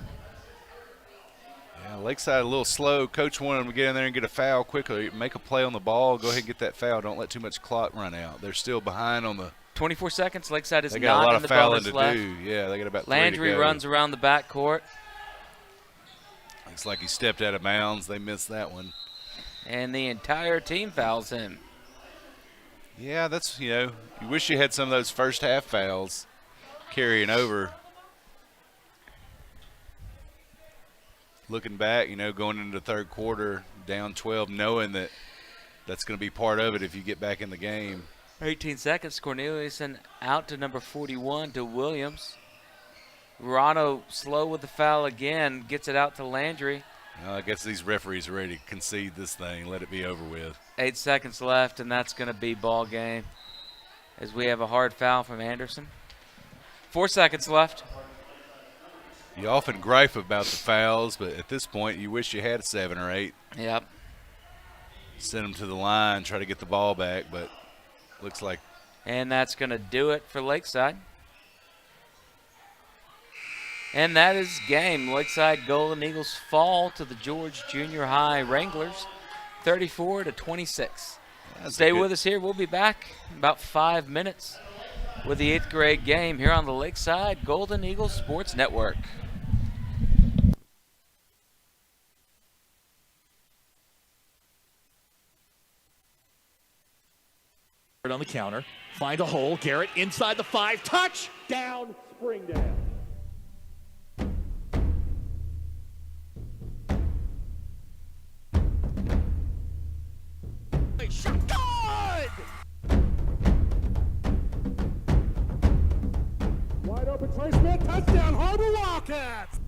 Yeah, Lakeside a little slow. Coach wanted them to get in there and get a foul quickly. Make a play on the ball. Go ahead and get that foul. Don't let too much clock run out. They're still behind on the 24 seconds. Lakeside is they got not a lot in of the fouling bonus to left. do. Yeah, they got about Landry 3 to go. runs around the backcourt. Looks like he stepped out of bounds. They missed that one. And the entire team fouls him. Yeah, that's, you wish you had some of those first half fouls carrying over. Looking back, going into the third quarter, down 12, knowing that that's going to be part of it if you get back in the game. 18 seconds. Corneliuson out to number 41 to Williams. Rano slow with the foul again. Gets it out to Landry. I guess these referees are ready to concede this thing. Let it be over with. 8 seconds left, and that's going to be ball game as we have a hard foul from Anderson. 4 seconds left. You often gripe about the fouls, but at this point you wish you had 7 or 8. Yep. Send them to the line, try to get the ball back, but looks like. And that's going to do it for Lakeside. And that is game. Lakeside Golden Eagles fall to the George Junior High Wranglers 34-26. Stay with us here. We'll be back in about 5 minutes with the 8th grade game here on the Lakeside Golden Eagles Sports Network. On the counter, find a hole. Garrett inside the 5, touchdown Springdale. Shot good! Wide open placement, touchdown Har-BER Wildcats!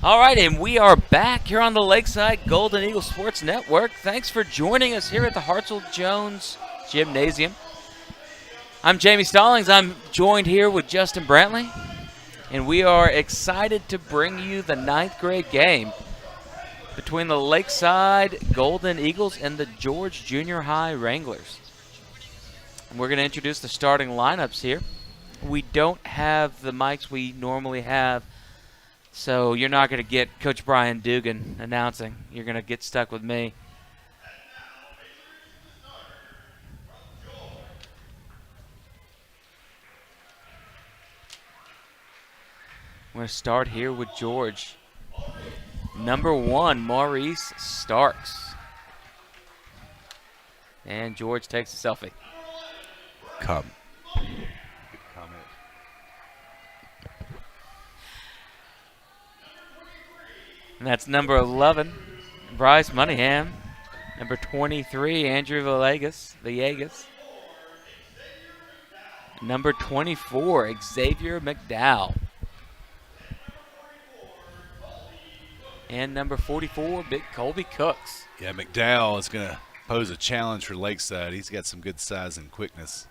All right, and we are back here on the Lakeside Golden Eagle Sports Network. Thanks for joining us here at the Hartzell-Jones Gymnasium. I'm Jamie Stallings. I'm joined here with Justin Brantley, and we are excited to bring you the 9th grade game between the Lakeside Golden Eagles and the George Junior High Wranglers. And we're going to introduce the starting lineups here. We don't have the mics we normally have, so you're not going to get Coach Brian Dugan announcing. You're going to get stuck with me. We're going to start here with George. Number 1, Maurice Starks. And George takes a selfie. Good comment. And that's number 11, Bryce Moneyham. Number 23, Andrew Villegas. Number 24, Xavier McDowell. And number 44, Big Colby Cooks. Yeah, McDowell is going to pose a challenge for Lakeside. He's got some good size and quickness.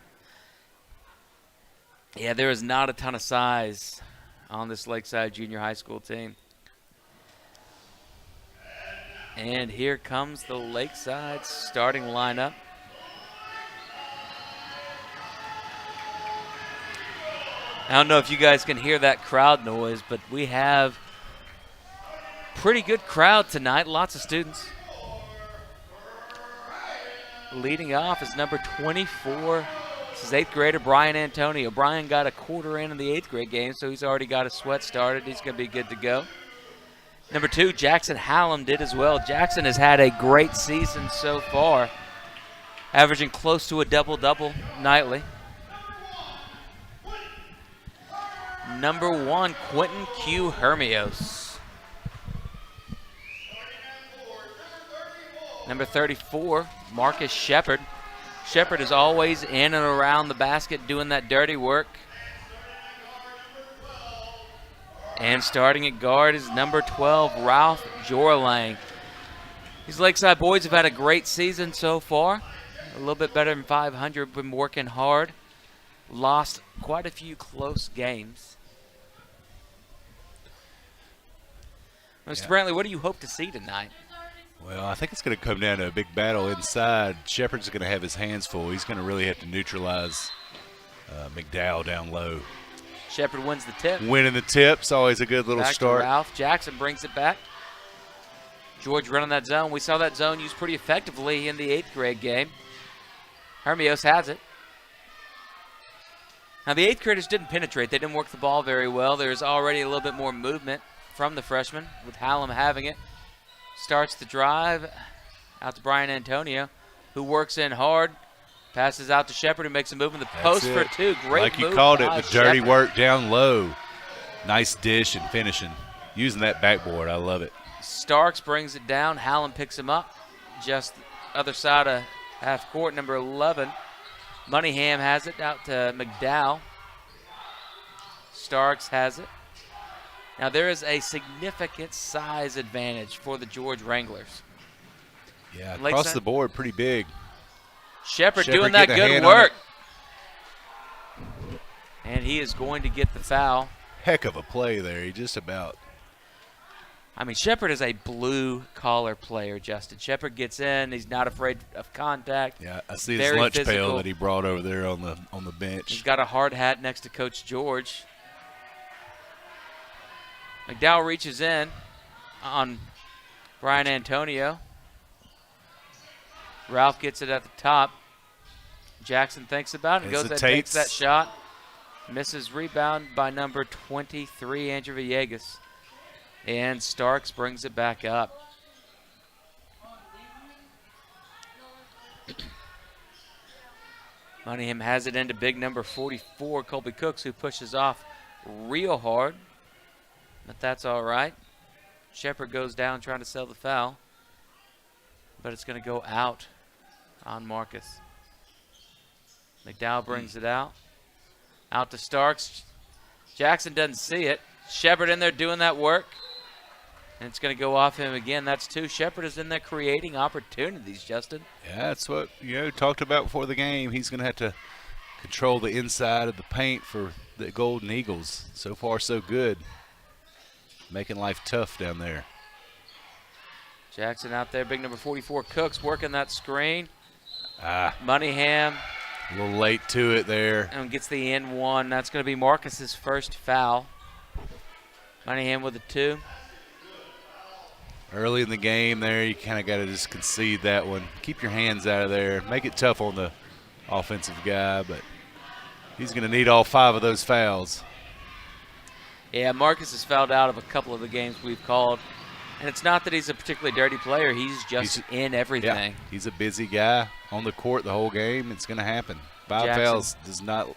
Yeah, there is not a ton of size on this Lakeside Junior High School team. And here comes the Lakeside starting lineup. I don't know if you guys can hear that crowd noise, but we have pretty good crowd tonight, lots of students. Leading off is number 24. This is 8th grader Brian Antonio. Brian got a quarter in the 8th grade game, so he's already got a sweat started. He's going to be good to go. Number 2, Jackson Hallam did as well. Jackson has had a great season so far, averaging close to a double-double nightly. Number 1, Quentin Q. Hermios. Number 34, Marcus Shepard. Shepard is always in and around the basket doing that dirty work. And starting at guard is number 12, Ralph Jorlang. These Lakeside boys have had a great season so far. A little bit better than 500, been working hard. Lost quite a few close games. Mr. Brantley, what do you hope to see tonight? Well, I think it's going to come down to a big battle inside. Shepard's going to have his hands full. He's going to really have to neutralize McDowell down low. Shepard wins the tip. Winning the tip's always a good little Back start. to Ralph. Jackson brings it back. George running that zone. We saw that zone used pretty effectively in the 8th grade game. Hermios has it. Now, the 8th graders didn't penetrate. They didn't work the ball very well. There's already a little bit more movement from the freshmen, with Hallam having it. Starts the drive out to Brian Antonio, who works in hard. Passes out to Shepard, who makes a move in the post for 2. Great like move you called it, by the dirty Shepard. work down low. Nice dish and finishing. Using that backboard, I love it. Starks brings it down. Hallam picks him up. Just the other side of half court, number 11. Moneyham has it out to McDowell. Starks has it. Now there is a significant size advantage for the George Wranglers. Yeah, Lakeside. across the board, pretty big. Shepard doing that getting a good hand on work. it. And he is going to get the foul. Heck of a play there. He just about. I mean, Shepard is a blue-collar player, Justin. Shepard gets in. He's not afraid of contact. Yeah, I see his Very lunch physical. pail that he brought over there on the bench. He's got a hard hat next to Coach George. McDowell reaches in on Brian Antonio. Ralph gets it at the top. Jackson thinks about it, goes and takes that shot. Misses rebound by number 23, Andrew Villegas. And Starks brings it back up. Moneyham has it into big number 44, Colby Cooks, who pushes off real hard. But that's all right. Shepard goes down trying to sell the foul. But it's going to go out on Marcus. McDowell brings it out. Out to Starks. Jackson doesn't see it. Shepard in there doing that work. And it's going to go off him again. That's 2. Shepard is in there creating opportunities, Justin. Yeah, that's what, talked about before the game. He's going to have to control the inside of the paint for the Golden Eagles. So far, so good. Making life tough down there. Jackson out there, big number 44, Cooks working that screen. A Moneyham. little late to it there. And gets the N1. That's going to be Marcus's first foul. Moneyham with a 2. Early in the game there, you kind of got to just concede that one. Keep your hands out of there. Make it tough on the offensive guy, but he's going to need all 5 of those fouls. Yeah, Marcus has fouled out of a couple of the games we've called. And it's not that he's a particularly dirty player. He's just in everything. Yeah, he's a busy guy on the court the whole game. It's going to happen. 5 Jackson. fouls does not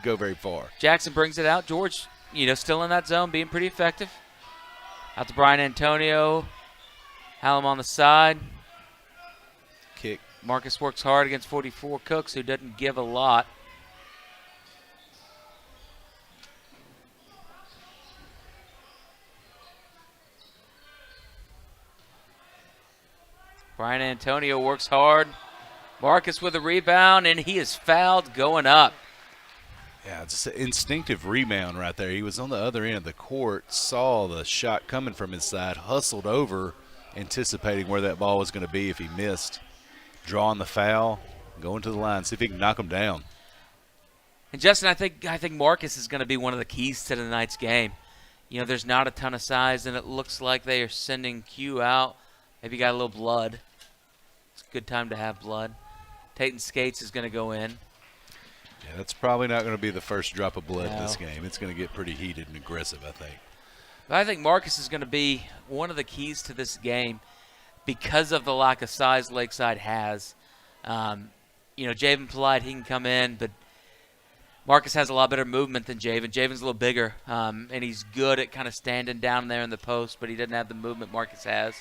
go very far. Jackson brings it out. George, still in that zone, being pretty effective. Out to Brian Antonio. Hallam on the side. Kick. Marcus works hard against 44 Cooks, who doesn't give a lot. Brian Antonio works hard. Marcus with a rebound, and he is fouled going up. Yeah, it's an instinctive rebound right there. He was on the other end of the court, saw the shot coming from his side, hustled over, anticipating where that ball was going to be if he missed. Drawing the foul, going to the line, see if he can knock him down. And Justin, I think Marcus is going to be one of the keys to tonight's game. There's not a ton of size, and it looks like they are sending Q out. Maybe got a little blood. It's a good time to have blood. Tayton Skates is going to go in. Yeah, that's probably not going to be the first drop of blood in this game. It's going to get pretty heated and aggressive, I think. But I think Marcus is going to be one of the keys to this game because of the lack of size Lakeside has. Javen Polite, he can come in, but Marcus has a lot better movement than Javen. Javen's a little bigger, and he's good at kind of standing down there in the post, but he doesn't have the movement Marcus has.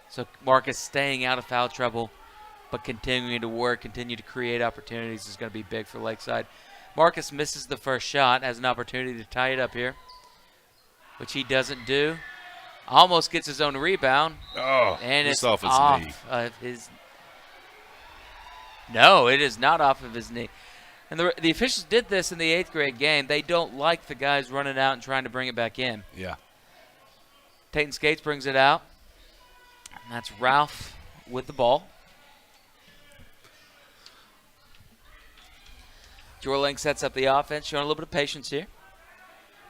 So Marcus staying out of foul trouble, but continuing to work, continue to create opportunities is going to be big for Lakeside. Marcus misses the first shot, has an opportunity to tie it up here, which he doesn't do. Almost gets his own rebound. Oh, and it's off his knee. Of his. No, it is not off of his knee. And the officials did this in the 8th grade game. They don't like the guys running out and trying to bring it back in. Yeah. Tayton Skates brings it out. And that's Ralph with the ball. Jorling sets up the offense, showing a little bit of patience here.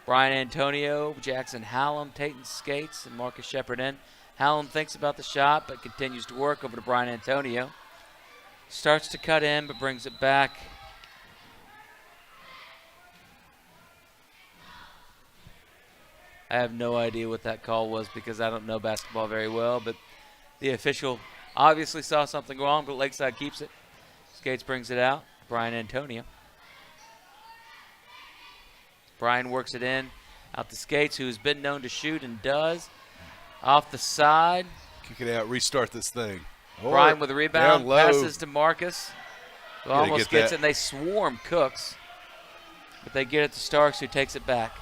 Brian Antonio, Jackson Hallam, Tayton Skates, and Marcus Shepard in. Hallam thinks about the shot, but continues to work over to Brian Antonio. Starts to cut in, but brings it back. I have no idea what that call was because I don't know basketball very well, but the official obviously saw something wrong, but Lakeside keeps it. Skates brings it out. Brian Antonio. Brian works it in. Out to Skates, who's been known to shoot and does. Off the side. Kick it out, restart this thing. Brian with a rebound. Down low. Passes to Marcus, who almost gets it, and they swarm Cooks. But they get it to Starks, who takes it back.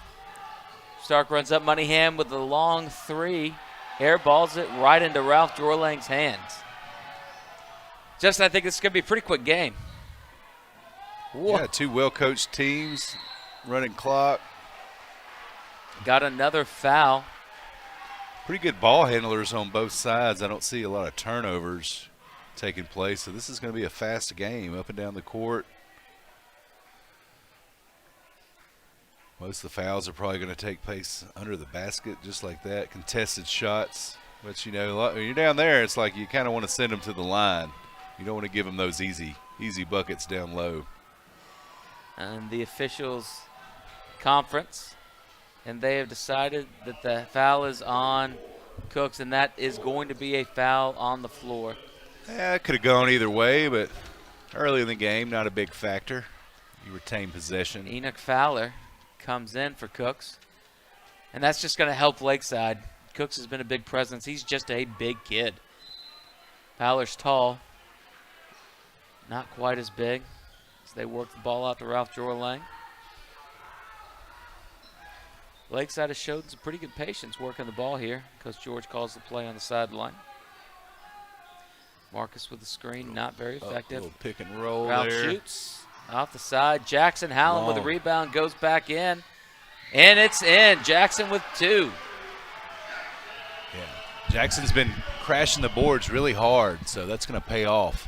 Stark runs up Moneyham with the long 3. Airballs it right into Ralph Jorlang's hands. Justin, I think this is going to be a pretty quick game. Yeah, 2 well-coached teams, running clock. Got another foul. Pretty good ball handlers on both sides. I don't see a lot of turnovers taking place, so this is going to be a fast game up and down the court. Most of the fouls are probably going to take place under the basket, just like that. Contested shots. But, when you're down there, it's like you kind of want to send them to the line. You don't want to give them those easy buckets down low. And the officials conference, and they have decided that the foul is on Cooks, and that is going to be a foul on the floor. Yeah, it could have gone either way, but early in the game, not a big factor. You retain possession. Enoch Fowler comes in for Cooks, and that's just going to help Lakeside. Cooks has been a big presence. He's just a big kid. Fowler's tall, not quite as big, as they work the ball out to Ralph Jorlang. Lakeside has showed some pretty good patience working the ball here. Coach George calls the play on the sideline. Marcus with the screen, not very effective. A little pick and roll Ralph there. shoots off the side. Jackson Hallam with a Long. rebound, goes back in. And it's in. Jackson with 2. Yeah. Jackson's been crashing the boards really hard, so that's going to pay off.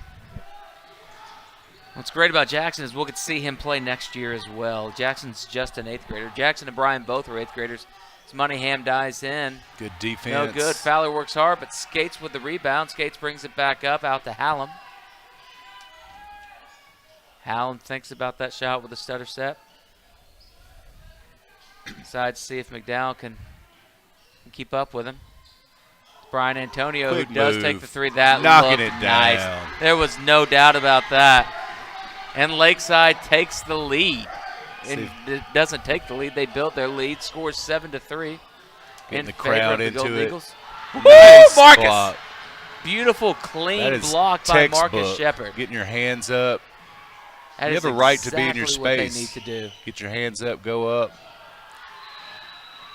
What's great about Jackson is we'll get to see him play next year as well. Jackson's just an 8th grader. Jackson and Brian both are 8th graders. As Moneyham dives in. Good defense. No good. Fowler works hard, but Skates with the rebound. Skates brings it back up out to Hallam. Hallam thinks about that shot with a stutter step. Decides to see if McDowell can keep up with him. Brian Antonio, Quick who does move. take the 3. That Knocking looked it nice. down. There was no doubt about that. And Lakeside takes the lead. And it doesn't take the lead. They built their lead. Scores 7-3. Getting the crowd into Golden it. Eagles. Nice Marcus! block. Beautiful, That clean is block by Marcus textbook. Shepard. Getting your hands up. That You is have a right to be in your exactly what they space. need to do. Get your hands up, go up.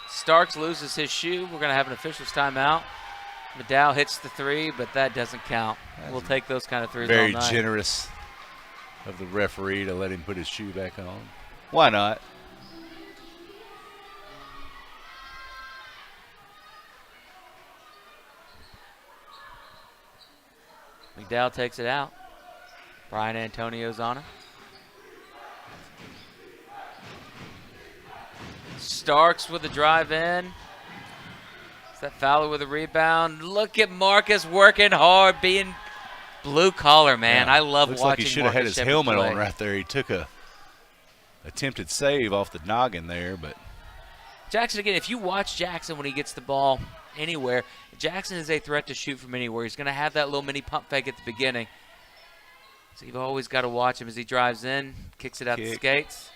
Starks loses his shoe. We're going to have an official's timeout. McDowell hits the 3, but that doesn't count. We'll take those kind of 3s all Very night. generous of the referee to let him put his shoe back on. Why not? McDowell takes it out. Brian Antonio's on him. Starks with the drive in. Is that Fowler with a rebound? Look at Marcus working hard, being blue collar, man. Yeah. I love Looks watching like he should have had Marcus his Shepard helmet play. on right there. He took a attempted save off the noggin there, but Jackson, again, if you watch Jackson when he gets the ball anywhere, Jackson is a threat to shoot from anywhere. He's going to have that little mini pump fake at the beginning. So you've always got to watch him as he drives in, kicks it out the Kick. skates.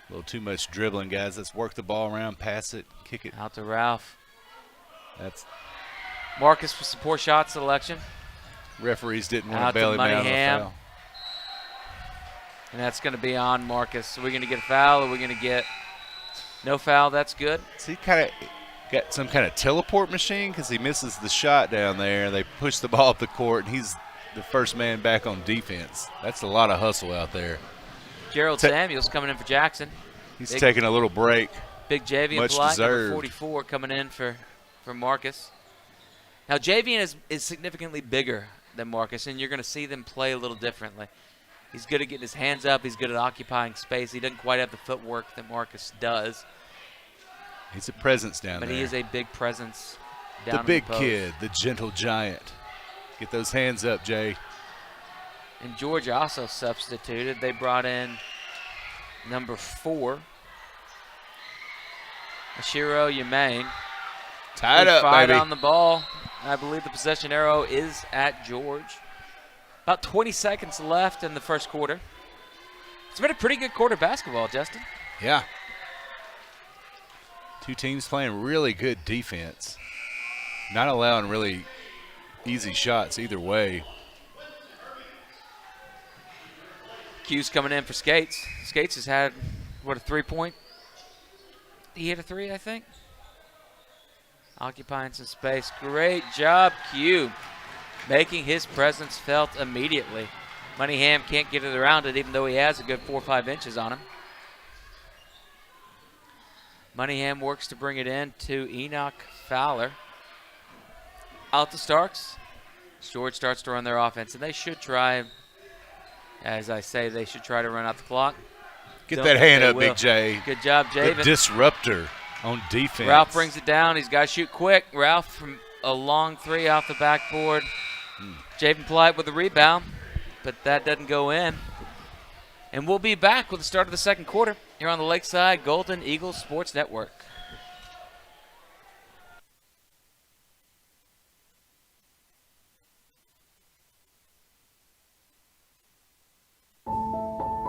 a little too much dribbling, guys. Let's work the ball around, pass it, kick it. Out to Ralph. That's Marcus with some poor shot selection. referees didn't want Out to to bail him out of a Moneyham. foul. And that's going to be on Marcus. Are we going to get a foul? Or are we going to get no foul? That's good. So he kind of got some kind of teleport machine because he misses the shot down there. They push the ball up the court, and he's the first man back on defense. That's a lot of hustle out there. Gerald Samuels coming in for Jackson. He's Big- taking a little break. Big Javian Much Polite, number deserved. 44, coming in for Marcus. Now, Javian is significantly bigger than Marcus, and you're going to see them play a little differently. He's good at getting his hands up. He's good at occupying space. He doesn't quite have the footwork that Marcus does, He's a presence down but there. he is a big presence down the in big post. kid, the gentle giant. Get those hands up, Jay. And Georgia also substituted. They brought in number 4, Ashiro Yamain. Tied up, Fight baby. on the ball. I believe the possession arrow is at George. About 20 seconds left in the first quarter. It's been a pretty good quarter basketball, Justin. Yeah. Two teams playing really good defense. Not allowing really easy shots either way. Q's coming in for Skates. Skates has had, what, a 3-point? He hit a 3, I think. Occupying some space. Great job, Q. Making his presence felt immediately. Moneyham can't get it around it, even though he has a good 4 or 5 inches on him. Moneyham works to bring it in to Enoch Fowler. Out to Starks. George starts to run their offense, and they should try, as I say, they should try to run out the clock. Get Don't that think hand they up, will. Big J. Good job, The Javen. disruptor on defense. Ralph brings it down. He's got to shoot quick. Ralph from a long 3 off the backboard. Javen Polite with the rebound, but that doesn't go in. And we'll be back with the start of the second quarter here on the Lakeside Golden Eagles Sports Network.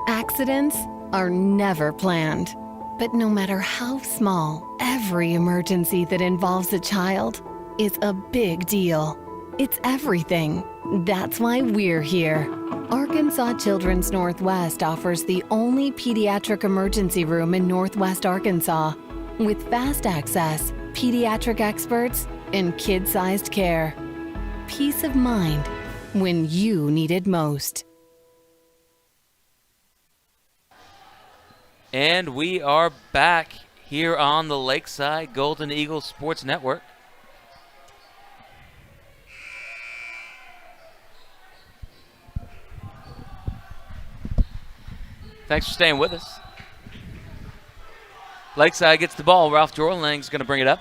Accidents are never planned. But no matter how small, every emergency that involves a child is a big deal. It's everything. That's why we're here. Arkansas Children's Northwest offers the only pediatric emergency room in Northwest Arkansas. with fast access, pediatric experts, and kid-sized care. Peace of mind when you need it most. And we are back here on the Lakeside Golden Eagle Sports Network. Thanks for staying with us. Lakeside gets the ball. Ralph Jorling's going to bring it up.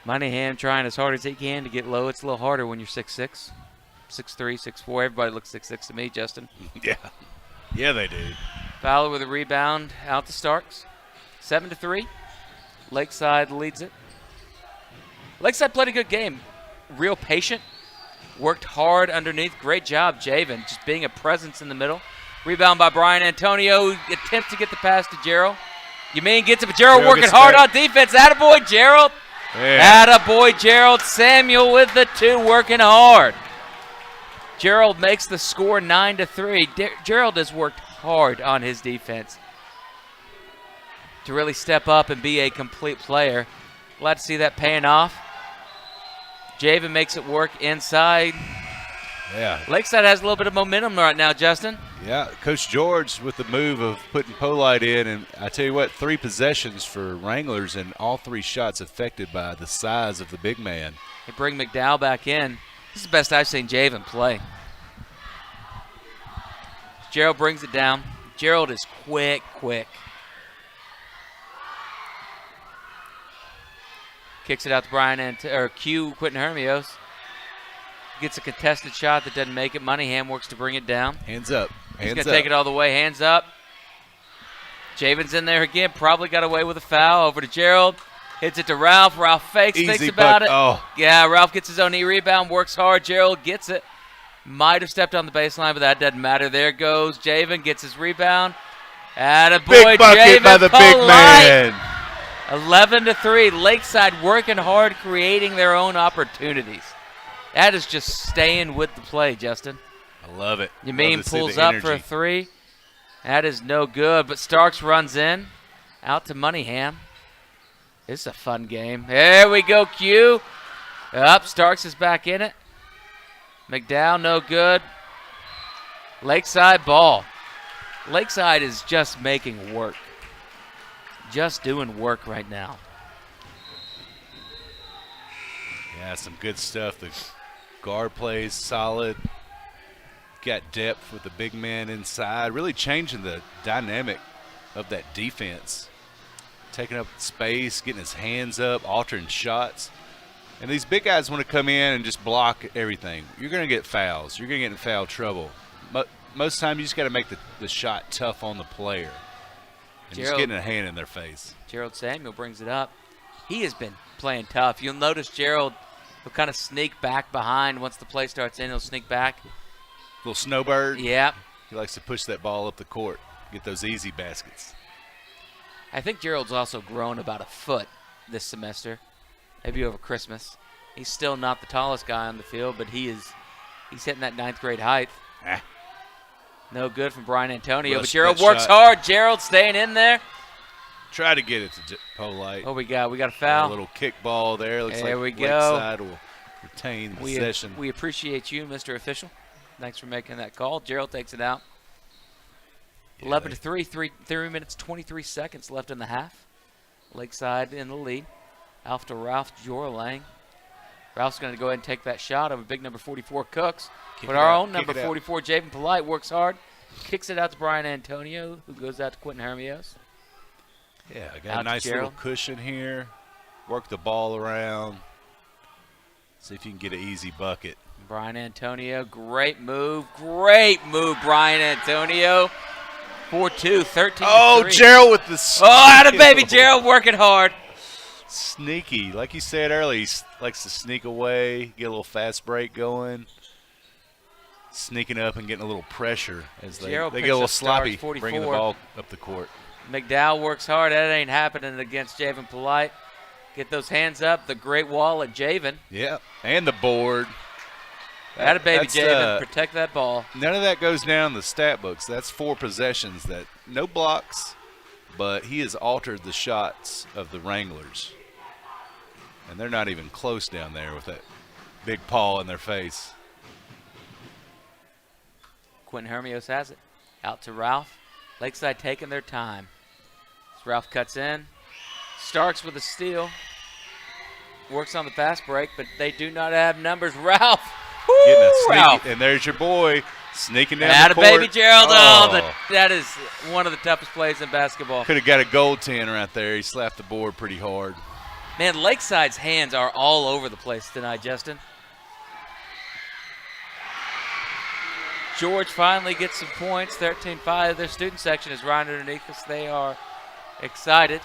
Moynihan trying as hard as he can to get low. It's a little harder when you're 6'6", 6'3", 6'4". Everybody looks 6'6" to me, Justin. Yeah. Yeah, they do. Fowler with a rebound out to Starks. 7-3. Lakeside leads it. Lakeside played a good game. Real patient. Worked hard underneath. Great job, Javen, just being a presence in the middle. Rebound by Brian Antonio, who attempts to get the pass to Gerald. Yemin gets it, but Gerald working hard on defense. Attaboy, Gerald. Yeah. Attaboy, Gerald. Samuel with the 2, working hard. Gerald makes the score 9-3. Gerald has worked hard on his defense to really step up and be a complete player. Glad to see that paying off. Javen makes it work inside. Yeah. Lakeside has a little bit of momentum right now, Justin. Yeah, Coach George with the move of putting Polite in, and I tell you what, 3 possessions for Wranglers, and all 3 shots affected by the size of the big man. They bring McDowell back in. This is the best I've seen Javen play. Gerald brings it down. Gerald is quick. Kicks it out to Brian Q. Quentin Hermios. Gets a contested shot that doesn't make it. Moynihan works to bring it down. Hands up. He's going to take it all the way. Hands up. Javen's in there again. Probably got away with a foul. Over to Gerald. Hits it to Ralph. Ralph fakes, thinks about it. Oh. Yeah, Ralph gets his own rebound, works hard. Gerald gets it. Might have stepped on the baseline, but that doesn't matter. There goes Javen, gets his rebound. Attaboy, big bucket Javen by the Polite. big man. 11-3. Lakeside working hard, creating their own opportunities. That is just staying with the play, Justin. I love it. Yemin pulls up for a 3. That is no good, but Starks runs in. Out to Moynihan. This is a fun game. There we go, Q. Up, Starks is back in it. McDowell, no good. Lakeside ball. Lakeside is just making work. Just doing work right now. Yeah, some good stuff. The guard plays solid. Got depth with the big man inside. Really changing the dynamic of that defense. Taking up space, getting his hands up, altering shots. And these big guys want to come in and just block everything. You're going to get fouls. You're going to get in foul trouble. But most of the time, you just got to make the shot tough on the player. And just getting a hand in their face. Gerald Samuel brings it up. He has been playing tough. You'll notice Gerald will kind of sneak back behind. Once the play starts in, he'll sneak back. Little snowbird. Yeah. He likes to push that ball up the court, get those easy baskets. I think Gerald's also grown about a foot this semester, maybe over Christmas. He's still not the tallest guy on the field, but he's hitting that 9th grade height. No good from Brian Antonio, but Gerald works hard. Gerald staying in there. Try to get it to Polite. Oh, we got a foul. A little kick ball there. Looks there like we go. Lakeside will retain possession. We appreciate you, Mr. Official. Thanks for making that call. Gerald takes it out. 11-3, 3 minutes, 23 seconds left in the half. Lakeside in the lead. Off to Ralph Jorlang. Ralph's going to go ahead and take that shot of a big number 44 Cooks. But our own number 44, Javen Polite, works hard. Kicks it out to Brian Antonio, who goes out to Quentin Hermios. Yeah, got a nice little cushion here. Work the ball around. See if you can get an easy bucket. Brian Antonio, great move. Great move, Brian Antonio. 4-2, 13-3. Oh, Gerald with the steal. Oh, out of baby Gerald working hard. Sneaky. Like you said earlier, he likes to sneak away, get a little fast break going. Sneaking up and getting a little pressure as they get a little sloppy, bringing the ball up the court. McDowell works hard. That ain't happening against Javen Polite. Get those hands up. The great wall at Javen. Yeah, and the board. Atta baby, That's, Javen. Protect that ball. None of that goes down in the stat books. That's 4 possessions. That no blocks, but he has altered the shots of the Wranglers. And they're not even close down there with that big paw in their face. Quentin Hermios has it. Out to Ralph. Lakeside taking their time. As Ralph cuts in. Starks with a steal. Works on the fast break, but they do not have numbers. Ralph. Woo, Getting a sneaky, Ralph. and there's your boy sneaking down Atta the court. baby Gerald. Oh. That is one of the toughest plays in basketball. Could have got a goaltend right there. He slapped the board pretty hard. Man, Lakeside's hands are all over the place tonight, Justin. George finally gets some points, 13-5. Their student section is right underneath us. They are excited.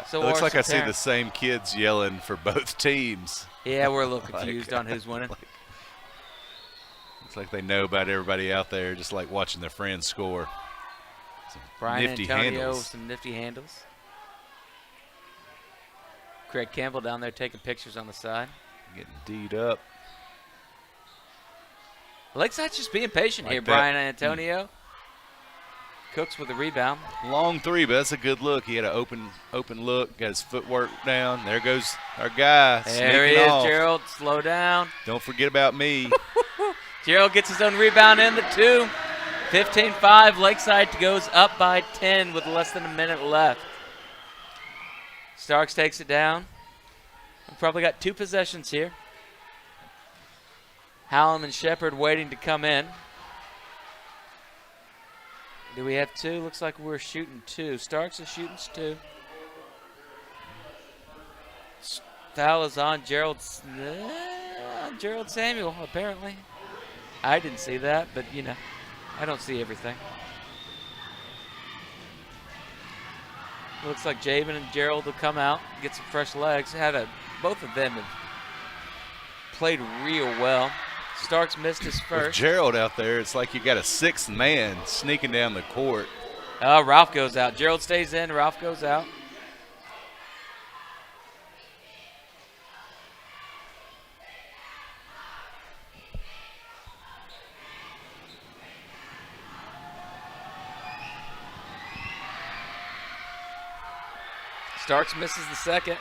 So It looks like I see the parents. same kids yelling for both teams. Yeah, we're a little confused on who's winning. Looks like they know about everybody out there, just like watching their friends score. Some Brian nifty Antonio handles. with some nifty handles. Craig Campbell down there taking pictures on the side. Getting D'd up. Lakeside's just being patient Like here, that. Brian Antonio. Cooks with the rebound. Long three, but that's a good look. He had an open look, got his footwork down. There goes our guy. There he sneaking is, off. Gerald. Slow down. Don't forget about me. Gerald gets his own rebound in the 2. 15-5. Lakeside goes up by 10 with less than a minute left. Starks takes it down. We've probably got 2 possessions here. Hallam and Shepard waiting to come in. Do we have 2? Looks like we're shooting 2. Starks is shooting 2. Foul is on Gerald Samuel, apparently. I didn't see that, but, you know, I don't see everything. Looks like Javen and Gerald will come out, get some fresh legs. Both of them have played real well. Starks missed his With first. Gerald out there, it's like you got a 6th man sneaking down the court. Ralph goes out. Gerald stays in. Ralph goes out. Starks misses the second.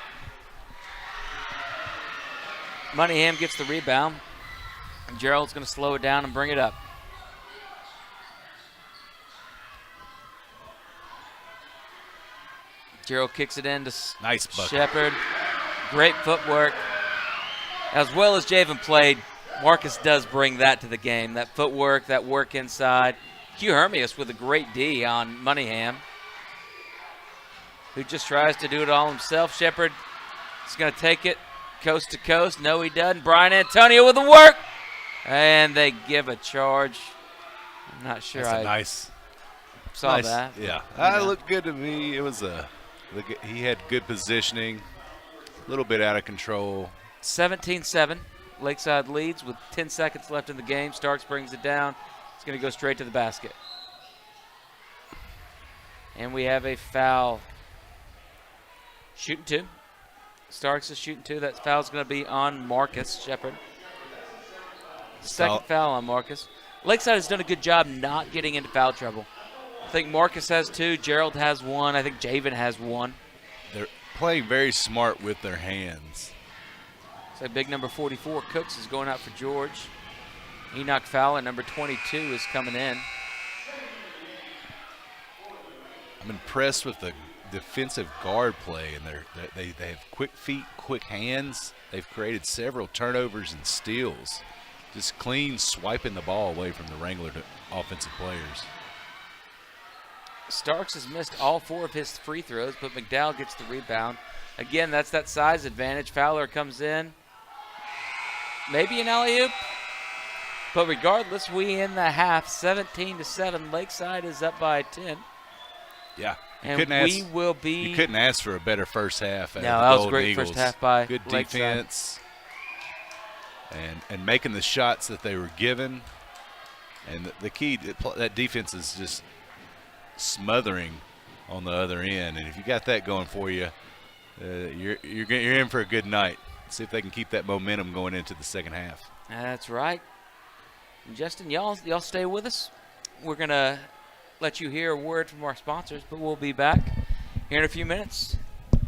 Moneynham gets the rebound. Gerald's going to slow it down and bring it up. Gerald kicks it in to Nice bucket. Shepard. Great footwork. As well as Javen played, Marcus does bring that to the game. That footwork, that work inside. Hugh Hermius with a great D on Moneynham, who just tries to do it all himself. Shepard is going to take it coast to coast. No, he doesn't. Brian Antonio with the work. And they give a charge. I'm not sure That's I a nice saw that. Yeah, You that know. looked good to me. It was he had good positioning, a little bit out of control. 17-7. Lakeside leads with 10 seconds left in the game. Starks brings it down. It's going to go straight to the basket. And we have a foul. Shooting 2. Starks is shooting 2. That foul's going to be on Marcus Shepard. Second foul on Marcus. Lakeside has done a good job not getting into foul trouble. I think Marcus has 2. Gerald has 1. I think Javen has 1. They're playing very smart with their hands. So big number 44, Cooks, is going out for George. Enoch Fowler, number 22, is coming in. I'm impressed with the defensive guard play, and they have quick feet, quick hands. They've created several turnovers and steals. Just clean swiping the ball away from the Wrangler offensive players. Starks has missed all 4 of his free throws, but McDowell gets the rebound. Again, that's that size advantage. Fowler comes in. Maybe an alley-oop. But regardless, we in the half, 17-7. Lakeside is up by 10. Yeah, And we will be. You couldn't ask for a better first half. No, out of the that was Golden great Eagles. first half by good Lakeside. defense, and making the shots that they were given. And the key, that defense is just smothering on the other end. And if you got that going for you, you're in for a good night. See if they can keep that momentum going into the second half. That's right. And Justin, y'all stay with us. We're going to let you hear a word from our sponsors, but we'll be back here in a few minutes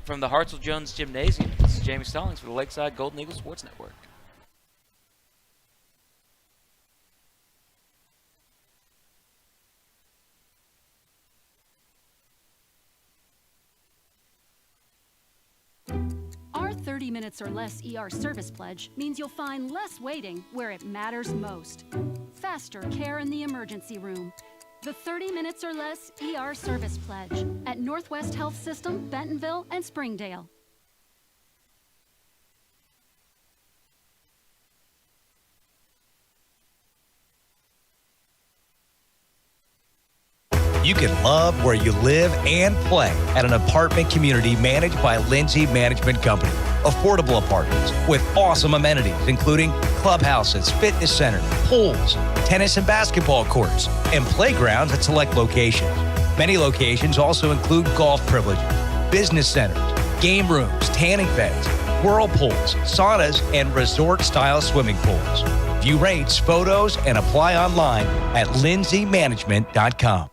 from the Hartzell-Jones Gymnasium. This is Jamie Stallings for the Lakeside Golden Eagle Sports Network. Our 30 minutes or less ER service pledge means you'll find less waiting where it matters most. Faster care in the emergency room. The 30 minutes or less ER service pledge at Northwest Health System, Bentonville, and Springdale. You can love where you live and play at an apartment community managed by Lindsay Management Company. Affordable apartments with awesome amenities, including clubhouses, fitness centers, pools, tennis and basketball courts, and playgrounds at select locations. Many locations also include golf privileges, business centers, game rooms, tanning beds, whirlpools, saunas, and resort-style swimming pools. View rates, photos, and apply online at lindsaymanagement.com.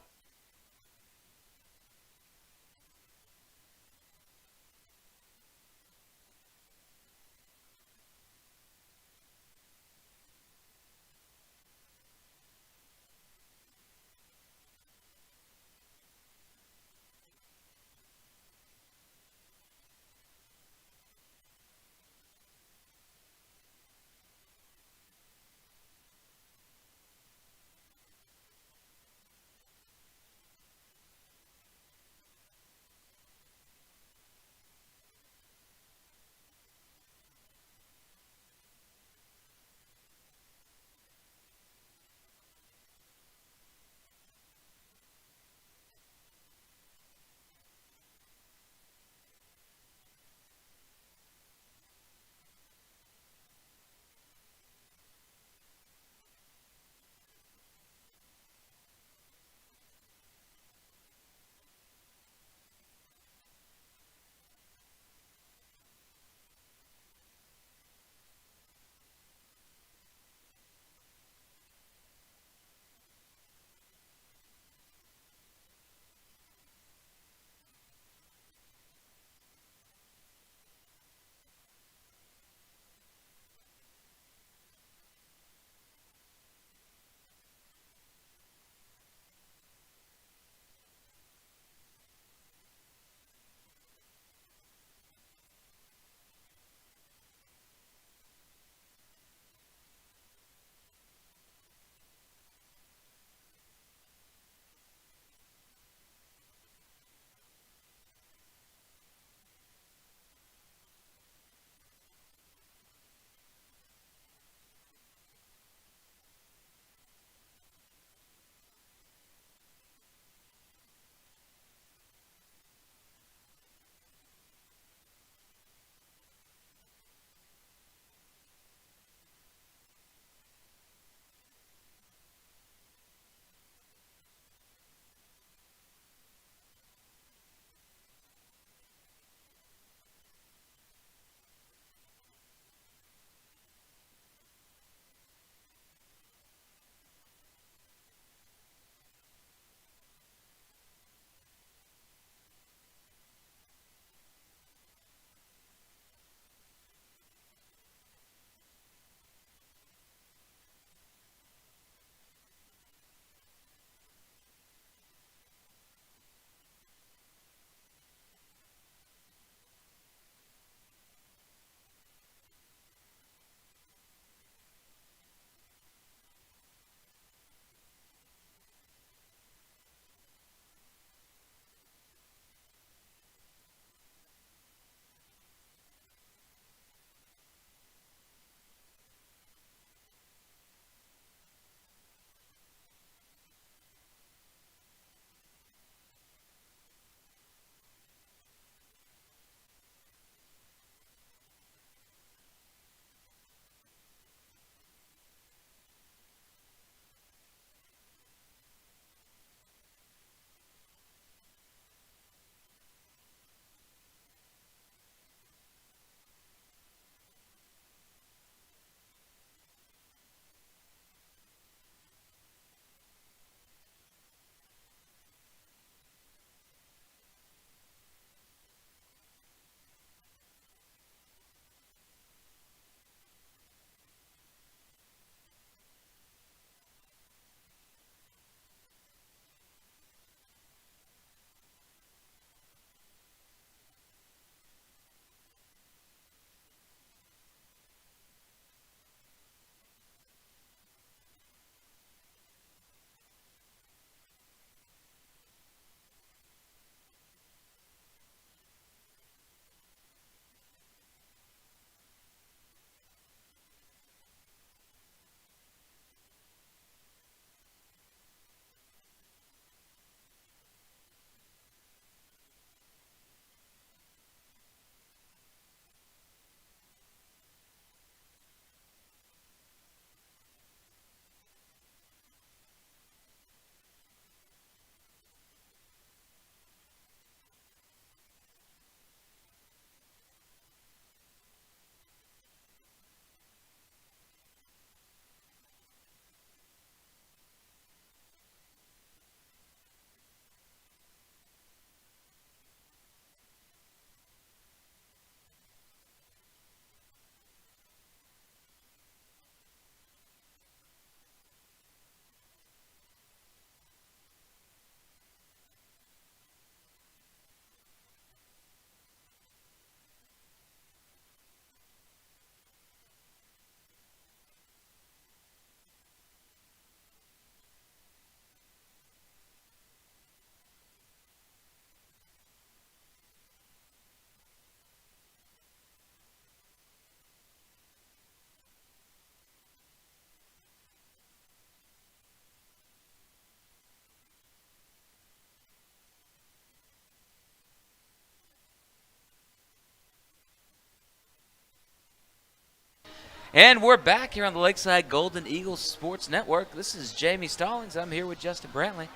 And we're back here on the Lakeside Golden Eagles Sports Network. This is Jamie Stallings. I'm here with Justin Brantley.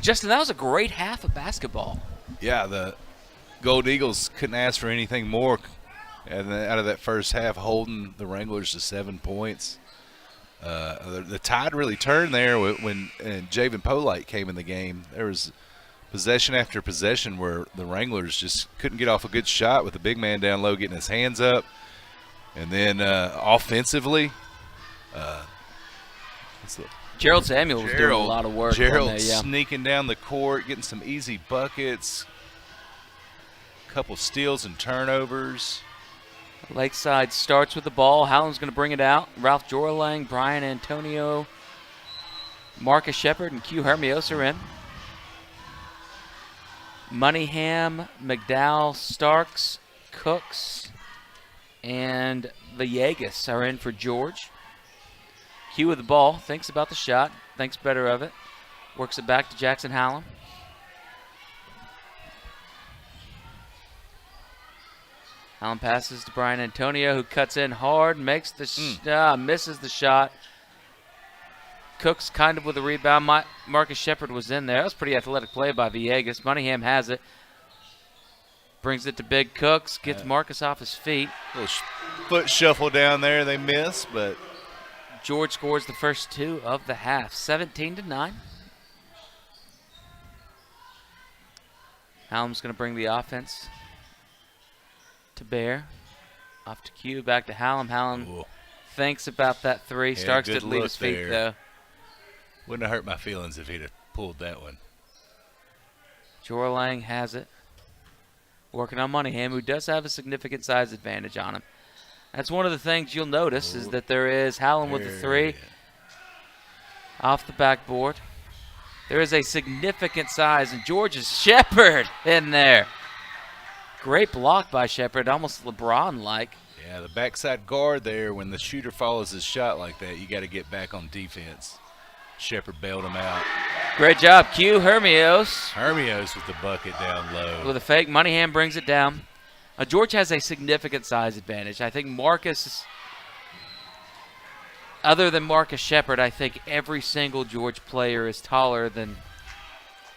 Justin, that was a great half of basketball. Yeah, the Golden Eagles couldn't ask for anything more. And then out of that first half, holding the Wranglers to 7 points. The tide really turned there when Javen Polite came in the game. There was possession after possession where the Wranglers just couldn't get off a good shot with the big man down low getting his hands up. And then offensively, Gerald Samuel was doing a lot of work. Gerald sneaking down the court, getting some easy buckets, a couple steals and turnovers. Lakeside starts with the ball. Howland's going to bring it out. Ralph Jorlang, Brian Antonio, Marcus Shepard, and Q Hermios are in. Moneyham, McDowell, Starks, Cooks, and Villegas are in for George. Q with the ball, thinks about the shot, thinks better of it. Works it back to Jackson Hallam. Hallam passes to Brian Antonio, who cuts in hard, makes the misses the shot. Cooks kind of with a rebound. Marcus Shepard was in there. That was pretty athletic play by Villegas. Moneyham has it. Brings it to Big Cooks. Gets Marcus off his feet. Little foot shuffle down there. They miss, but George scores the first two of the half. 17-9. Hallam's going to bring the offense to bear. Off to Q. Back to Hallam. Hallam thinks about that three. Yeah, Starks didn't leave his feet, there. though. Wouldn't have hurt my feelings if he'd have pulled that one. Jorlang has it. Working on Moneyham, who does have a significant size advantage on him. That's one of the things you'll notice is that there is Hallam with the three off the backboard. There is a significant size, and George's Shepard in there. Great block by Shepard, almost LeBron-like. Yeah, the backside guard there, when the shooter follows his shot like that, you got to get back on defense. Shepard bailed him out. Great job, Q. Hermios. Hermios with the bucket down low. With a fake, Moneyham brings it down. George has a significant size advantage. I think Marcus, other than Marcus Shepard, I think every single George player is taller than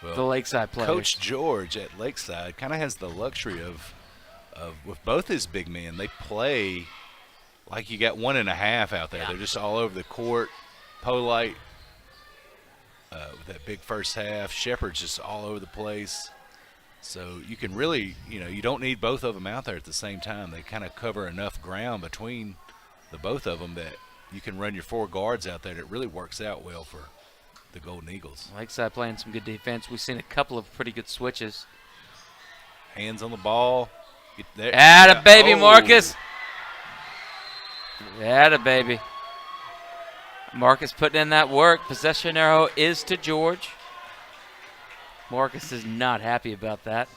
the Lakeside players. Coach George at Lakeside kind of has the luxury of with both his big men, they play like you got 1.5 out there. Yeah. They're just all over the court. Polite with that big first half. Shepard's just all over the place. So you can really, you don't need both of them out there at the same time. They kind of cover enough ground between the both of them that you can run your 4 guards out there. That really works out well for the Golden Eagles. Lakeside playing some good defense. We've seen a couple of pretty good switches. Hands on the ball. Atta baby, Marcus. Atta baby. Marcus putting in that work. Possession arrow is to George. Marcus is not happy about that.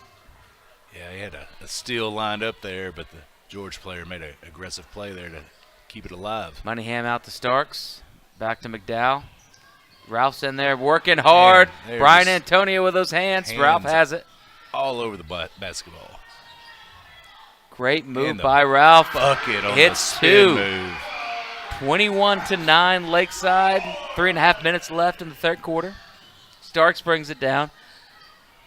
Yeah, he had a steal lined up there, but the George player made an aggressive play there to keep it alive. Moneyham out to Starks. Back to McDowell. Ralph's in there working hard. Brian Antonio with those hands. Ralph has it. All over the basketball. Great move by Ralph. Bucket on hits the spin 2. Move. 21-9 Lakeside. 3.5 minutes left in the third quarter. Starks brings it down.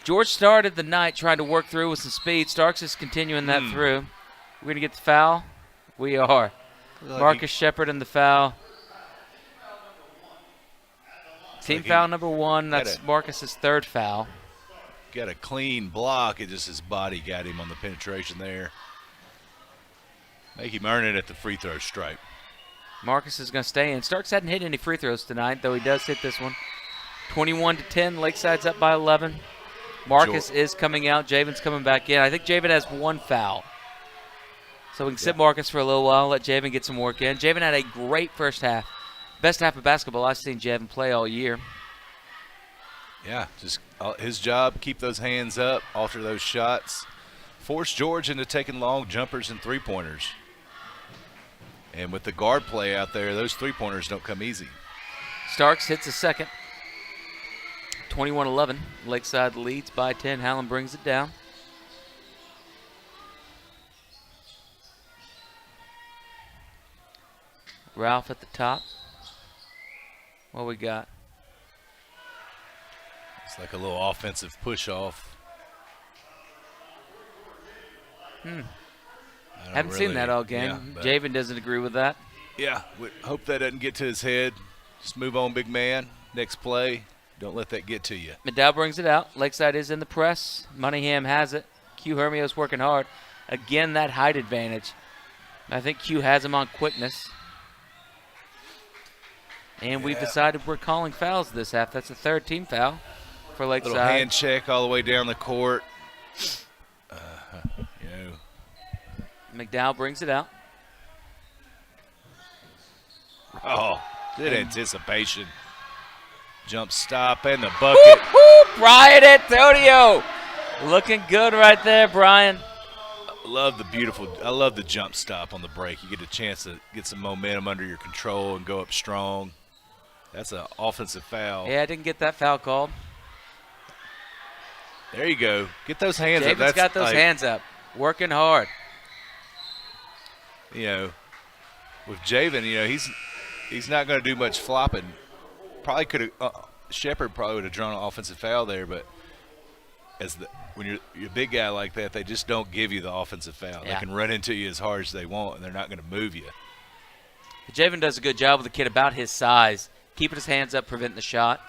George started the night trying to work through with some speed. Starks is continuing that through. We're going to get the foul. We are. Marcus Shepard in the foul. Team foul number 1. That's Marcus's 3rd foul. Got a clean block. It just his body got him on the penetration there. Make him earn it at the free throw stripe. Marcus is going to stay in. Starks hadn't hit any free throws tonight, though he does hit this one. 21-10. Lakeside's up by 11. Marcus is coming out. Javen's coming back in. I think Javen has 1 foul. So we can sit Marcus for a little while, let Javen get some work in. Javen had a great first half. Best half of basketball I've seen Javen play all year. Yeah, just his job, keep those hands up, alter those shots, force George into taking long jumpers and three-pointers. And with the guard play out there, those three-pointers don't come easy. Starks hits a second. 21-11. Lakeside leads by 10. Hallam brings it down. Ralph at the top. What we got? It's like a little offensive push-off. Haven't seen that all game. Yeah, Javen doesn't agree with that. yeah, hope that doesn't get to his head. Just move on, big man. Next play. Don't let that get to you. McDowell brings it out. Lakeside is in the press. Moneyham has it. Q Hermios working hard. Again, that height advantage. I think Q has him on quickness. And we've decided we're calling fouls this half. That's a third team foul for Lakeside. Little hand check all the way down the court. McDowell brings it out. Oh, good anticipation. Jump stop and the bucket. Brian Antonio. Looking good right there, Brian. I love the jump stop on the break. You get a chance to get some momentum under your control and go up strong. That's an offensive foul. Yeah, I didn't get that foul called. There you go. Get those hands up. Javen's got those hands up. Working hard. With Javen, he's not going to do much flopping. Probably could have Shepard probably would have drawn an offensive foul there, but when you're a big guy like that, they just don't give you the offensive foul. Yeah. They can run into you as hard as they want, and they're not going to move you. But Javen does a good job with the kid about his size, keeping his hands up, preventing the shot.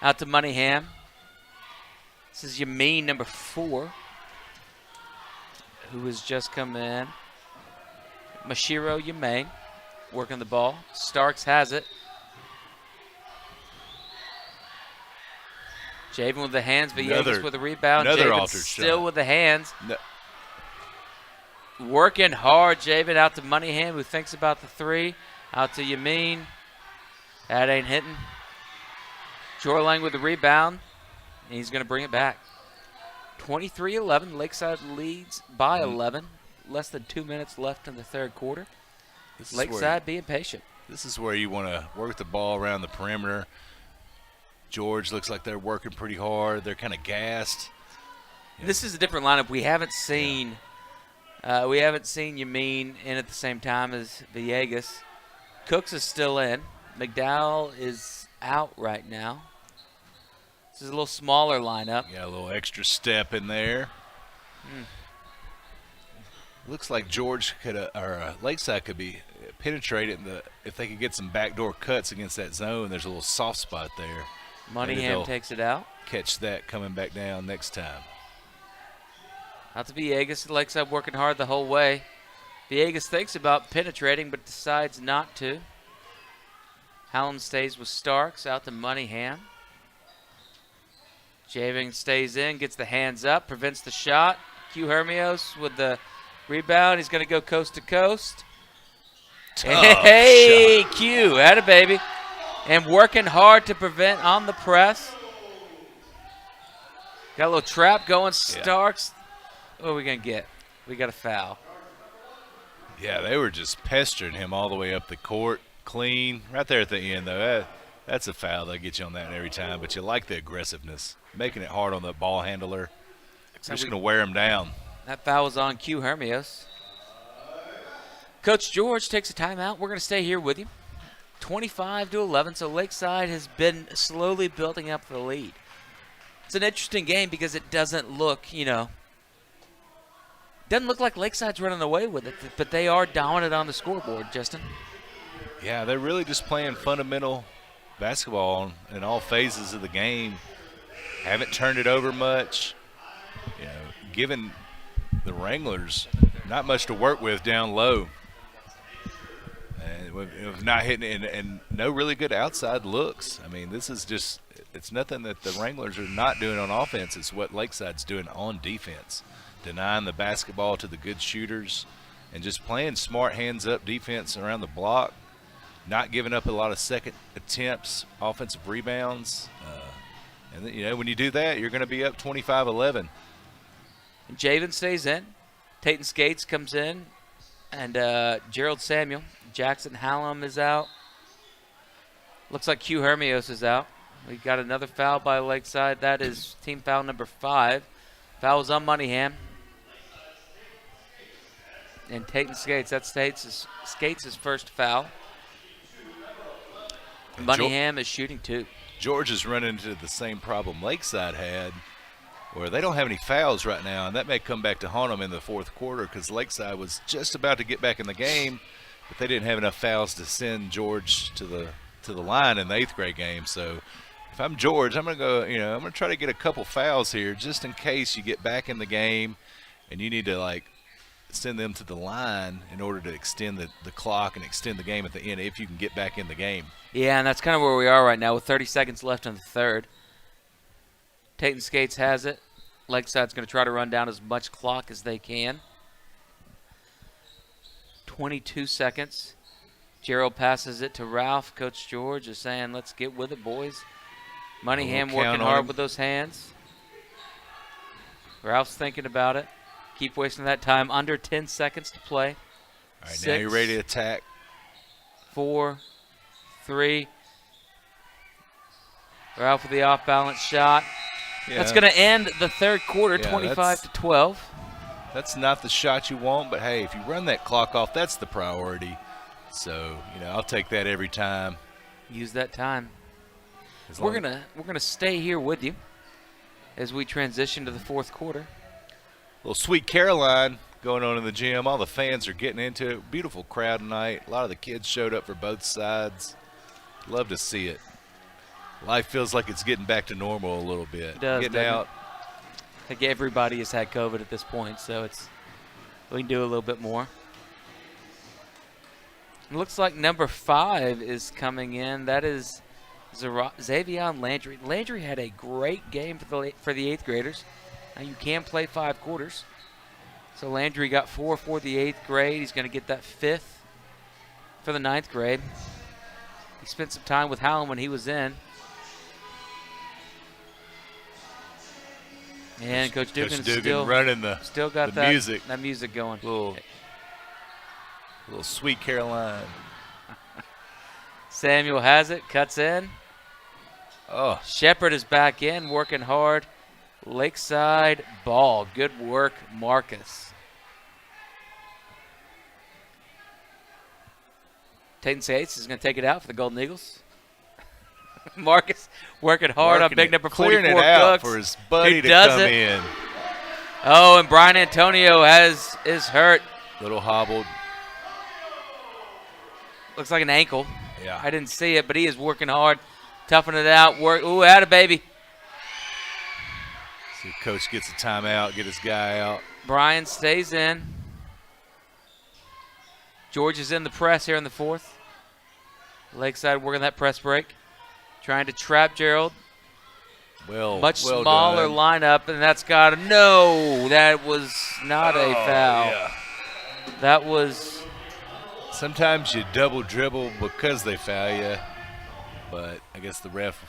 Out to Moneyham. This is Yamin, number 4, who has just come in. Mashiro Yamin working the ball. Starks has it. Javen with the hands, Villegas with the rebound. Javen still with the hands. Working hard, Javen out to Moneyham, who thinks about the 3. Out to Yamin. That ain't hitting. Jorlang with the rebound. And he's going to bring it back. 23-11. Lakeside leads by 11. Less than 2 minutes left in the third quarter. Lakeside being patient. This is where you want to work the ball around the perimeter. George looks like they're working pretty hard. They're kind of gassed. This is a different lineup. We haven't seen Yamin in at the same time as Villegas. Cooks is still in. McDowell is out right now. This is a little smaller lineup. Got a little extra step in there. Looks like George Lakeside could be penetrated if they could get some backdoor cuts against that zone. There's a little soft spot there. Moneyham takes it out. Catch that coming back down next time. Out to Villegas. Lakeside working hard the whole way. Villegas thinks about penetrating but decides not to. Hallam stays with Starks. Out to Moneyham. Javen stays in, gets the hands up, prevents the shot. Q Hermios with the rebound. He's going to go coast to coast. Hey, shot. Q, atta baby. And working hard to prevent on the press. Got a little trap going. Starks. What are we going to get? We got a foul. Yeah, they were just pestering him all the way up the court. Clean. Right there at the end, though. That's a foul. They'll get you on that every time. But you like the aggressiveness. Making it hard on the ball handler. Just going to wear him down. That foul was on Q Hermios. Coach George takes a timeout. We're going to stay here with you. 25-11, so Lakeside has been slowly building up the lead. It's an interesting game because it doesn't look, doesn't look like Lakeside's running away with it, but they are dominant on the scoreboard, Justin. Yeah, they're really just playing fundamental basketball in all phases of the game. Haven't turned it over much. Given the Wranglers not much to work with down low. And not hitting and no really good outside looks. I mean, this is just – it's nothing that the Wranglers are not doing on offense. It's what Lakeside's doing on defense, denying the basketball to the good shooters and just playing smart hands-up defense around the block, not giving up a lot of second attempts, offensive rebounds. And then, when you do that, you're going to be up 25-11. And Javen stays in. Tayton Skates comes in. And Gerald Samuel. Jackson Hallam is out. Looks like Q Hermios is out. We got another foul by Lakeside. That is team foul number 5. Foul's on Moneyham. And Tayton Skates. That's Skates' first foul. Moneyham is shooting 2. George is running into the same problem Lakeside had, where they don't have any fouls right now, and that may come back to haunt them in the fourth quarter because Lakeside was just about to get back in the game, but they didn't have enough fouls to send George to the line in the 8th grade game. So if I'm George, I'm going to go, I'm going to try to get a couple fouls here just in case you get back in the game and you need to, send them to the line in order to extend the clock and extend the game at the end if you can get back in the game. Yeah, and that's kind of where we are right now with 30 seconds left in the third. Tatum Skates has it. Lakeside's going to try to run down as much clock as they can. 22 seconds. Gerald passes it to Ralph. Coach George is saying, let's get with it, boys. Moneyham working hard with those hands. Ralph's thinking about it. Keep wasting that time. Under 10 seconds to play. All right, 6, now you're ready to attack. 4, 3. Ralph with the off-balance shot. Yeah. That's going to end the third quarter, 25-12. That's not the shot you want, but, hey, if you run that clock off, that's the priority. So, I'll take that every time. Use that time. We're gonna stay here with you as we transition to the fourth quarter. Little Sweet Caroline going on in the gym. All the fans are getting into it. Beautiful crowd tonight. A lot of the kids showed up for both sides. Love to see it. Life feels like it's getting back to normal a little bit. It does, getting out. I think everybody has had COVID at this point, so we can do a little bit more. It looks like number 5 is coming in. That is Xavier Landry. Landry had a great game for the 8th graders. Now you can play 5 quarters. So Landry got 4 for the 8th grade. He's going to get that 5th for the 9th grade. He spent some time with Hallam when he was in. And Coach Dugan still running still got the music. That music going. Little Sweet Caroline. Samuel has it, cuts in. Oh, Shepard is back in, working hard. Lakeside ball. Good work, Marcus. Tatum Skates is going to take it out for the Golden Eagles. Marcus working hard on big number 44, clearing it out Cooks, for his buddy to does come it. in. Oh, and Brian Antonio is hurt. Little hobbled. Looks like an ankle. Yeah. I didn't see it, but he is working hard, toughing it out. Ooh, atta baby. See if Coach gets a timeout, get his guy out. Brian stays in. George is in the press here in the fourth. Lakeside working that press break. Trying to trap Gerald. Much smaller lineup, and that's got him. No, that was not a foul. Yeah. That was. Sometimes you double dribble because they foul you, but I guess the ref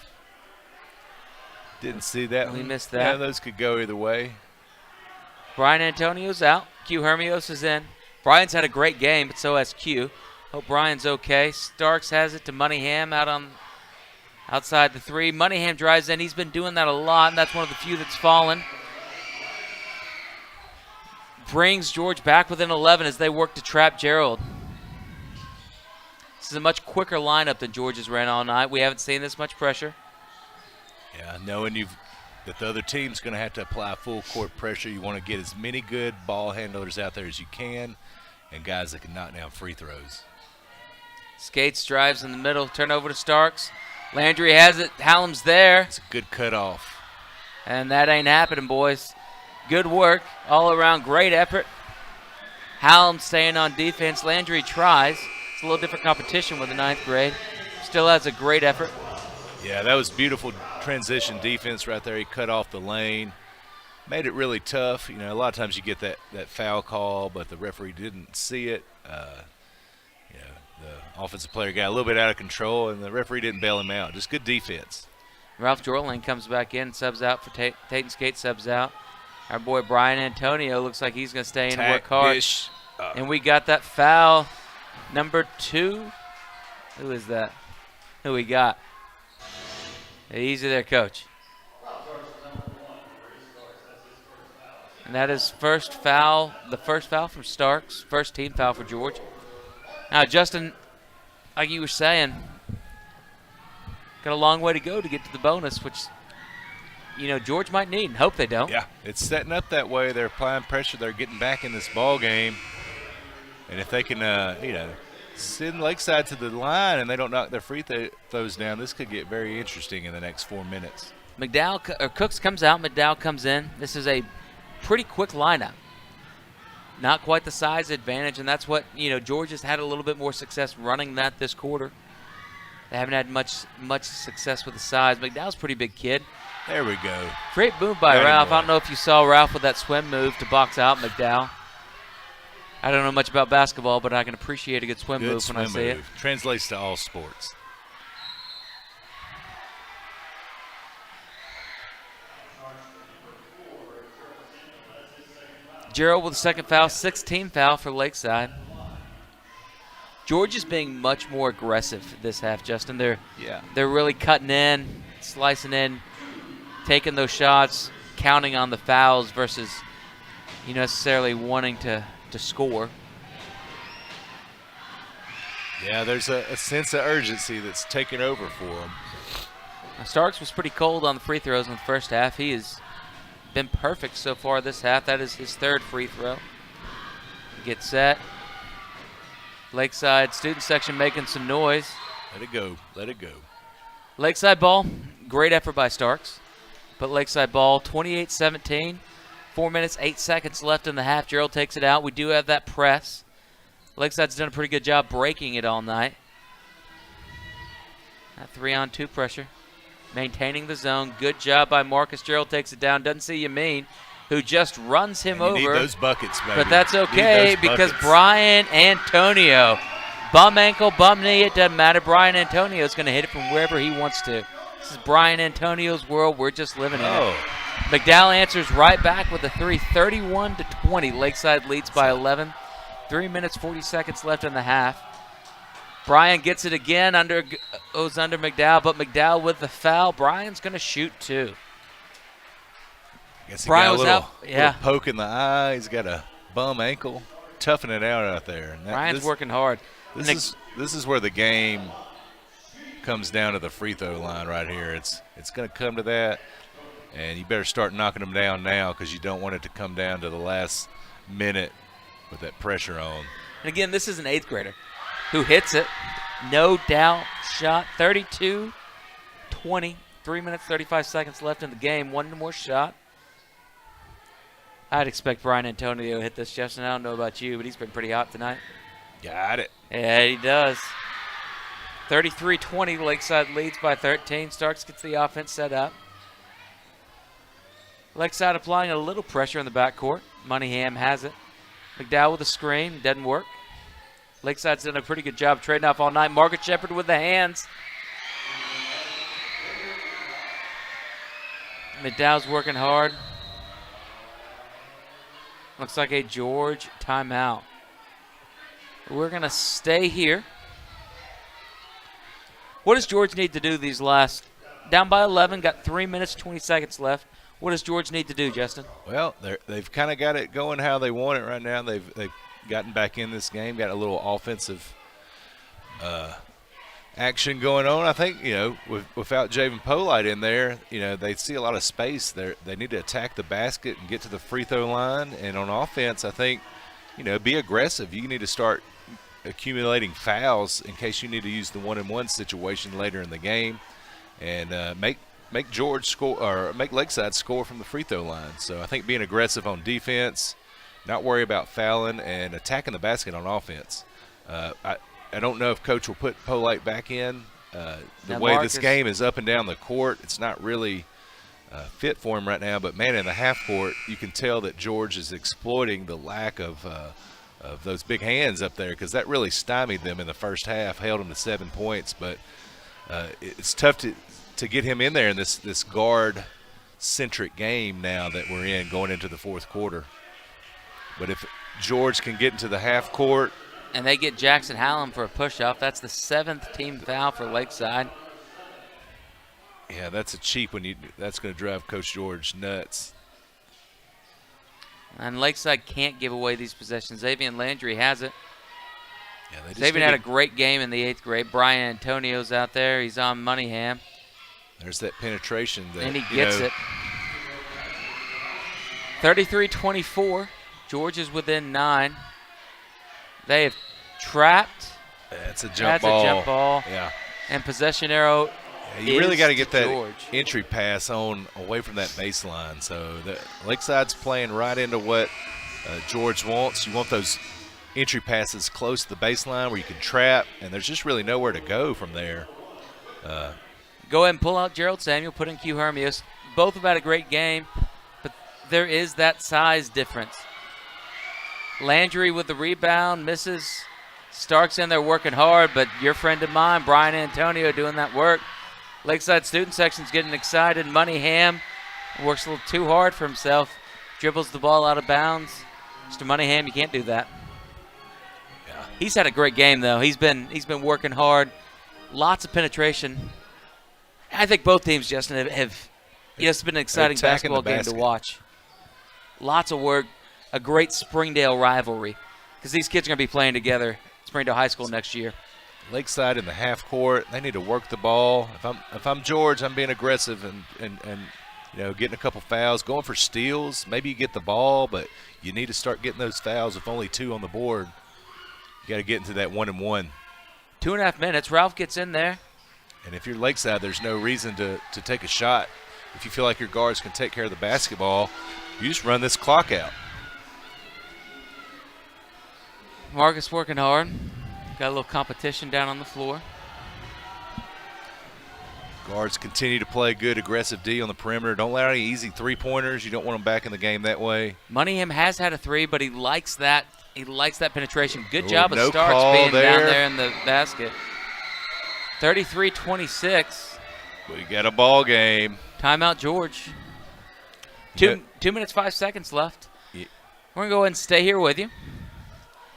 didn't see that. We missed that. Yeah, those could go either way. Brian Antonio's out. Q Hermios is in. Brian's had a great game, but so has Q. Hope Brian's okay. Starks has it to Moneyham outside the 3. Moneyham drives in. He's been doing that a lot, and that's one of the few that's fallen. Brings George back within 11 as they work to trap Gerald. This is a much quicker lineup than George has ran all night. We haven't seen this much pressure. Yeah, knowing that the other team's going to have to apply full court pressure, you want to get as many good ball handlers out there as you can and guys that can knock down free throws. Skates drives in the middle, turn over to Starks. Landry has it. Hallam's there. It's a good cutoff. And that ain't happening, boys. Good work all around. Great effort. Hallam staying on defense. Landry tries. It's a little different competition with the 9th grade. Still has a great effort. Yeah, that was beautiful transition defense right there. He cut off the lane. Made it really tough. A lot of times you get that foul call, but the referee didn't see it. The offensive player got a little bit out of control, and the referee didn't bail him out. Just good defense. Ralph Jorling comes back in, subs out for Tatum Skate, subs out. Our boy Brian Antonio looks like he's going to stay in and work hard. And we got that foul. Number 2. Who is that? Who we got? Easy there, Coach. And that is first foul, the first foul from Starks, first team foul for George. Now, Justin, like you were saying, got a long way to go to get to the bonus, which, George might need and hope they don't. Yeah, it's setting up that way. They're applying pressure. They're getting back in this ball game. And if they can, send Lakeside to the line and they don't knock their free throws down, this could get very interesting in the next 4 minutes. Cooks comes out, McDowell comes in. This is a pretty quick lineup. Not quite the size advantage, and that's what, George has had a little bit more success running that this quarter. They haven't had much success with the size. McDowell's a pretty big kid. There we go. Great move by Got him Ralph. I going. don't know if you saw Ralph with that swim move to box out McDowell. I don't know much about basketball, but I can appreciate a good swim Good move swim when I see it. move. Translates to all sports. Gerald with the second foul, 16th foul for Lakeside. George is being much more aggressive this half, Justin. They're really cutting in, slicing in, taking those shots, counting on the fouls versus necessarily wanting to score. Yeah, there's a sense of urgency that's taken over for them. Now, Starks was pretty cold on the free throws in the first half. He has been perfect so far this half. That is his third free throw. Get set. Lakeside student section making some noise. Let it go. Let it go. Lakeside ball, great effort by Starks. But Lakeside ball, 28-17. 4 minutes, 8 seconds left in the half. Gerald takes it out. We do have that press. Lakeside's done a pretty good job breaking it all night. That 3-on-2 pressure. Maintaining the zone. Good job by Marcus. Gerald takes it down. Doesn't see Yamin, who just runs him And you over. need those buckets, baby. But that's You need okay those because buckets. Brian Antonio, bum ankle, bum knee, it doesn't matter. Brian Antonio is going to hit it from wherever he wants to. This is Brian Antonio's world. We're just living in it. McDowell answers right back with a three, 31-20. Lakeside leads by 11. 3 minutes, 40 seconds left in the half. Brian gets it again, goes under McDowell, but McDowell with the foul. Brian's going to shoot two. Guess he Brian got was a little, out. Yeah. little poke in the eye. He's got a bum ankle. Toughing it out there. And Brian's working hard. This is where the game comes down to the free throw line right here. It's going to come to that, and you better start knocking them down now because you don't want it to come down to the last minute with that pressure on. And again, this is an 8th grader who hits it. No doubt shot. 32-20. 3 minutes, 35 seconds left in the game. One more shot. I'd expect Brian Antonio to hit this, Justin. I don't know about you, but he's been pretty hot tonight. Got it. Yeah, he does. 33-20. Lakeside leads by 13. Starks gets the offense set up. Lakeside applying a little pressure in the backcourt. Moneyham has it. McDowell with a screen. Doesn't work. Lakeside's done a pretty good job trading off all night. Margaret Shepard with the hands. McDowell's working hard. Looks like a George timeout. We're going to stay here. What does George need to do these last? Down by 11, got 3 minutes, 20 seconds left. What does George need to do, Justin? Well, they've kind of got it going how they want it right now. They've gotten back in this game, got a little offensive action going on. I think, without Javen Polite in there, they see a lot of space. They need to attack the basket and get to the free throw line. And on offense, I think, be aggressive. You need to start accumulating fouls in case you need to use the one-on-one situation later in the game, and make George score or make Lakeside score from the free throw line. So I think being aggressive on defense, not worry about fouling, and attacking the basket on offense. I don't know if Coach will put Polite back in. The way this game is up and down the court, it's not really fit for him right now. But, man, in the half court, you can tell that George is exploiting the lack of those big hands up there, because that really stymied them in the first half, held them to 7 points. But it's tough to get him in there in this guard-centric game now that we're in going into the fourth quarter. But if George can get into the half court. And they get Jackson Hallam for a push-off. That's the 7th team foul for Lakeside. Yeah, that's a cheap one. That's going to drive Coach George nuts. And Lakeside can't give away these possessions. Xavier Landry has it. Yeah, Xavier had a great game in the 8th grade. Brian Antonio's out there. He's on Moneyham. There's that penetration. That, and he gets it. 33-24. George is within 9. They have trapped. That's a jump ball. That's a jump ball. Yeah. And possession arrow. Yeah, you really got to get that George. entry pass on away from that baseline. So the Lakeside's playing right into what George wants. You want those entry passes close to the baseline where you can trap, and there's just really nowhere to go from there. Go ahead and pull out Gerald Samuel, put in Q Hermios. Both have had a great game, but there is that size difference. Landry with the rebound, misses. Stark's in there working hard, but your friend of mine, Brian Antonio, doing that work. Lakeside student section's getting excited. Moneyham works a little too hard for himself. Dribbles the ball out of bounds. Mr. Moneyham, you can't do that. Yeah. He's had a great game, though. He's been working hard. Lots of penetration. I think both teams, Justin, have it's been an exciting basketball game to watch. Lots of work. A great Springdale rivalry because these kids are going to be playing together at Springdale High School next year. Lakeside in the half court, they need to work the ball. If I'm George, I'm being aggressive and getting a couple fouls, going for steals. Maybe you get the ball, but you need to start getting those fouls. With only 2 on the board, you got to get into that 1-and-1. 2.5 minutes. Ralph gets in there. And if you're Lakeside, there's no reason to take a shot. If you feel like your guards can take care of the basketball, you just run this clock out. Marcus working hard. Got a little competition down on the floor. Guards continue to play good aggressive D on the perimeter. Don't allow any easy three-pointers. You don't want them back in the game that way. Moneyham has had a 3, but he likes that. He likes that penetration. Good job of no Starks call being there. down there in the basket. 33-26. We got a ball game. Timeout, George. 2 minutes, 5 seconds left. Yeah. We're going to go ahead and stay here with you.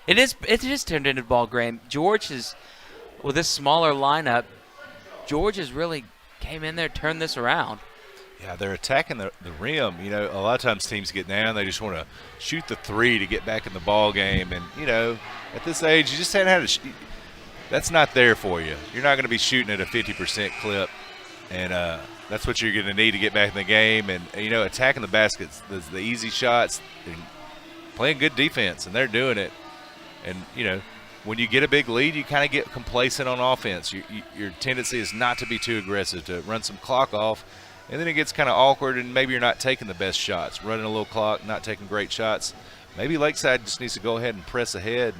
It is turned into a ball game. George is, with this smaller lineup, George has really came in there, turned this around. Yeah, they're attacking the rim. A lot of times teams get down. They just want to shoot the 3 to get back in the ball game. And, at this age, you just haven't had a that's not there for you. You're not going to be shooting at a 50% clip. And that's what you're going to need to get back in the game. And, attacking the baskets, the easy shots, and playing good defense, and they're doing it. And, when you get a big lead, you kind of get complacent on offense. Your tendency is not to be too aggressive, to run some clock off, and then it gets kind of awkward, and maybe you're not taking the best shots, running a little clock, not taking great shots. Maybe Lakeside just needs to go ahead and press ahead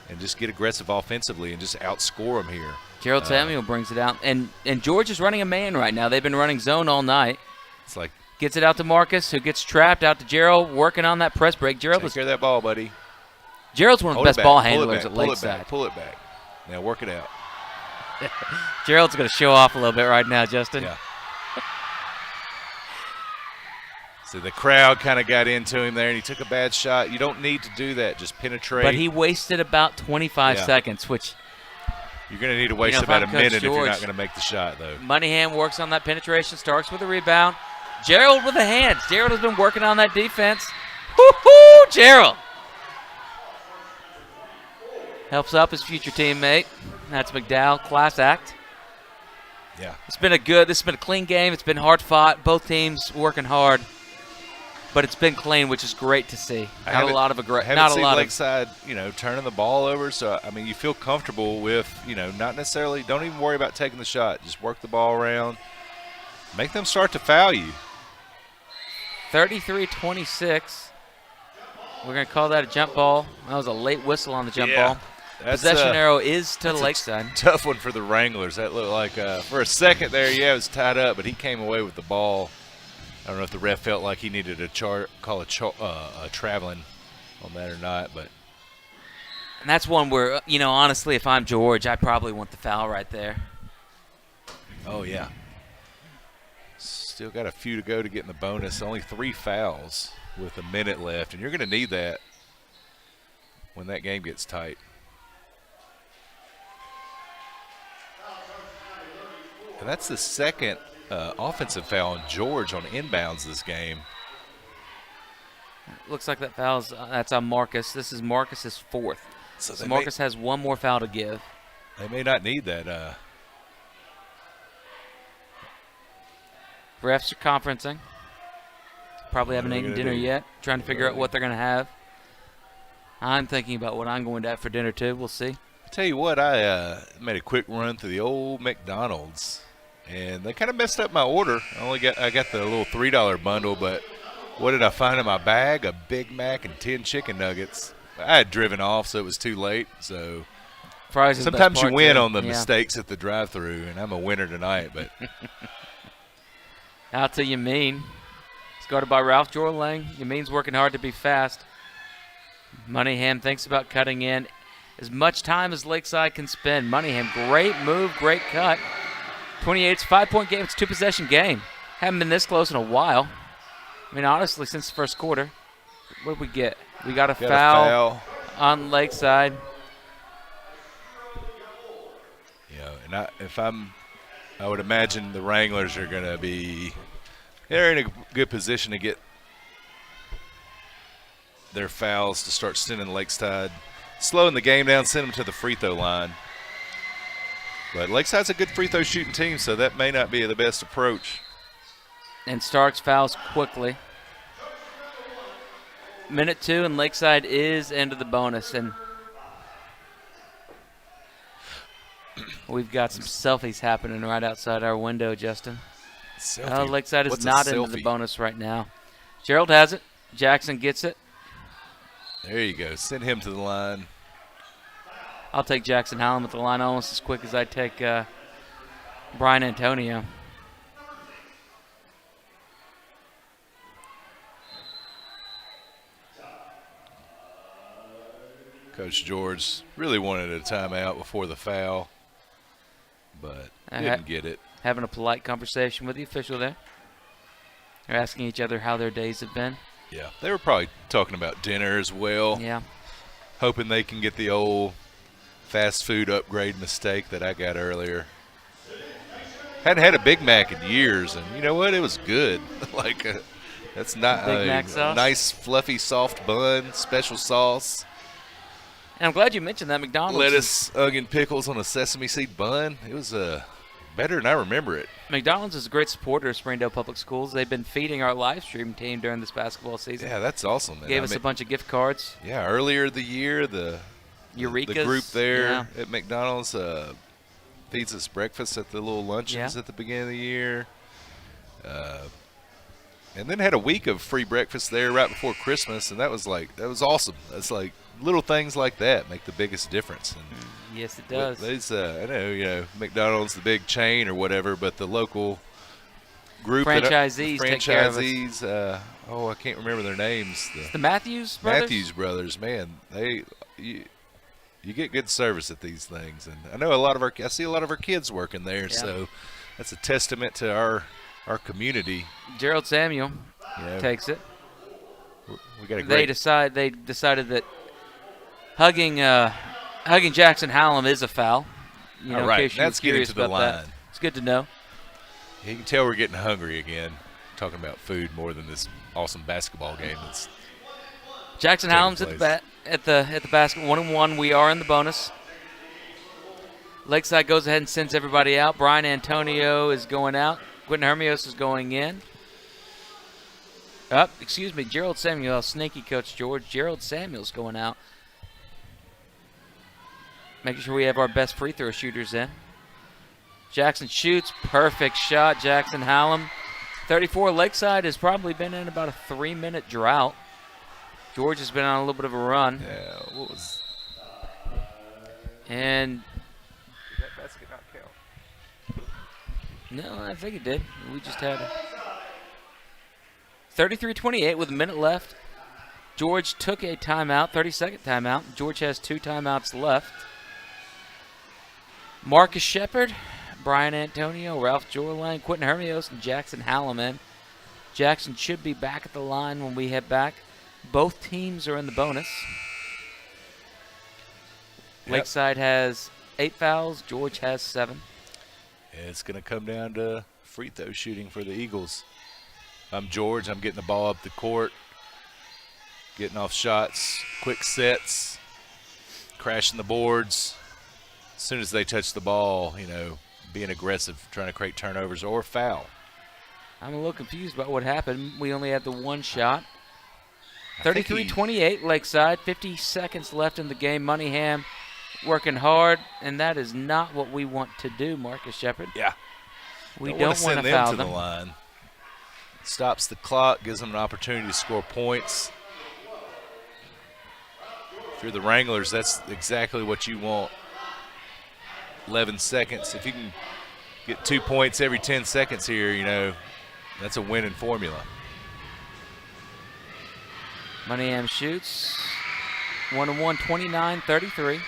and just get aggressive offensively and just outscore them here. Gerald Samuel brings it out, and George is running a man right now. They've been running zone all night. It's like gets it out to Marcus, who gets trapped, out to Gerald, working on that press break. Gerald take care of that ball, buddy. Gerald's one of the best ball handlers at Lakeside. Pull it back. Now work it out. Gerald's going to show off a little bit right now, Justin. Yeah. So the crowd kind of got into him there, and he took a bad shot. You don't need to do that. Just penetrate. But he wasted about 25 seconds, which you're going to need to waste about a minute if you're not going to make the shot, though. Moneyham works on that penetration, Starks with a rebound. Gerald with the hands. Gerald has been working on that defense. Woo-hoo, Gerald. Helps up his future teammate. That's McDowell. Class act. Yeah. This has been a clean game. It's been hard fought. Both teams working hard. But it's been clean, which is great to see. Not a lot of aggression. Haven't seen Lakeside, turning the ball over. So, you feel comfortable with, not necessarily, don't even worry about taking the shot. Just work the ball around. Make them start to foul you. 33-26. We're going to call that a jump ball. That was a late whistle on the jump ball. Possession arrow is to Lakeside. Tough one for the Wranglers. That looked like, for a second there, it was tied up, but he came away with the ball. I don't know if the ref felt like he needed to call a traveling on that or not, but. And that's one where, honestly, if I'm George, I probably want the foul right there. Oh, yeah. Still got a few to go to get in the bonus. Only 3 fouls with a minute left, and you're going to need that when that game gets tight. And that's the second offensive foul on George on inbounds this game. Looks like that foul's that's on Marcus. This is Marcus's 4th. So Marcus has one more foul to give. They may not need that. Refs are conferencing. Probably haven't eaten dinner yet. Trying to figure out what they're going to have. I'm thinking about what I'm going to have for dinner, too. We'll see. I tell you what, I made a quick run through the old McDonald's, and they kind of messed up my order. I got the little $3 bundle, but what did I find in my bag? A Big Mac and 10 chicken nuggets. I had driven off, so it was too late. So Fries is the best sometimes you part, win too. on the Yeah. mistakes at the drive-thru, and I'm a winner tonight. But Out to Yamin. It's guarded by Ralph Jorlang. Yamin's working hard to be fast. Moneyham thinks about cutting in as much time as Lakeside can spend. Moneyham, great move, great cut. 28, it's a 5-point game. It's a 2-possession game. Haven't been this close in a while. I mean, honestly, since the first quarter. What did we get? We got a foul on Lakeside. And I would imagine the Wranglers are going to be – they're in a good position to get their fouls to start sending Lakeside, slowing the game down, send them to the free throw line. But Lakeside's a good free throw shooting team, so that may not be the best approach. And Starks fouls quickly. Minute 2, and Lakeside is into the bonus. And we've got some selfies happening right outside our window, Justin. Lakeside is not into the bonus right now. Gerald has it. Jackson gets it. There you go. Send him to the line. I'll take Jackson Hallam at the line almost as quick as I take Brian Antonio. Coach George really wanted a timeout before the foul, but didn't get it. Having a polite conversation with the official there. They're asking each other how their days have been. Yeah, they were probably talking about dinner as well. Yeah. Hoping they can get the old fast food upgrade mistake that I got earlier. Hadn't had a Big Mac in years, and you know what? It was good. That's not Big a Mac sauce? nice, fluffy, soft bun, special sauce. And I'm glad you mentioned that. McDonald's. Lettuce, onion, pickles on a sesame seed bun. It was better than I remember it. McDonald's is a great supporter of Springdale Public Schools. They've been feeding our live stream team during this basketball season. Yeah, that's awesome. Man. Gave us a bunch of gift cards. Yeah, earlier the year, the group there at McDonald's feeds us breakfast at the little luncheons at the beginning of the year. And then had a week of free breakfast there right before Christmas, and that was awesome. That's like little things like that make the biggest difference. And yes, it does. I know, McDonald's the big chain or whatever, but the local group franchisees take care of us. I can't remember their names. The Matthews brothers? Matthews brothers, man, you get good service at these things, and I know I see a lot of our kids working there, so that's a testament to our community. Gerald Samuel takes it. We got a great. They decided that hugging Jackson Hallam is a foul. All right, in case you that's were curious getting to the about line. that. It's good to know. You can tell we're getting hungry again, talking about food more than this awesome basketball game. Jackson Hallam's at the basket. 1-1. We are in the bonus. Lakeside goes ahead and sends everybody out. Brian Antonio is going out. Quentin Hermios is going in. Gerald Samuel, sneaky Coach George. Gerald Samuel's going out. Making sure we have our best free throw shooters in. Jackson shoots. Perfect shot, Jackson Hallam. 34. Lakeside has probably been in about a 3-minute drought. George has been on a little bit of a run. Yeah, And did that basket not count? no, I think it did. We just had it. 33-28 with a minute left. George took a timeout, 30-second timeout. George has 2 timeouts left. Marcus Shepard, Brian Antonio, Ralph Jorlang, Quentin Hermios, and Jackson Hallam in. Jackson should be back at the line when we head back. Both teams are in the bonus. Yep. Lakeside has 8 fouls. George has 7. It's going to come down to free throw shooting for the Eagles. I'm George. I'm getting the ball up the court, getting off shots, quick sets, crashing the boards. As soon as they touch the ball, being aggressive, trying to create turnovers or foul. I'm a little confused about what happened. We only had the one shot. 33-28 Lakeside, 50 seconds left in the game. Moneyham working hard, and that is not what we want to do, Marcus Shepard. Yeah. We don't don't want want to to foul send them to them. the line. Stops the clock, gives them an opportunity to score points. If you're the Wranglers, that's exactly what you want. 11 seconds. If you can get 2 points every 10 seconds here, you know, that's a winning formula. Moneyham shoots. 1-1, 29-33.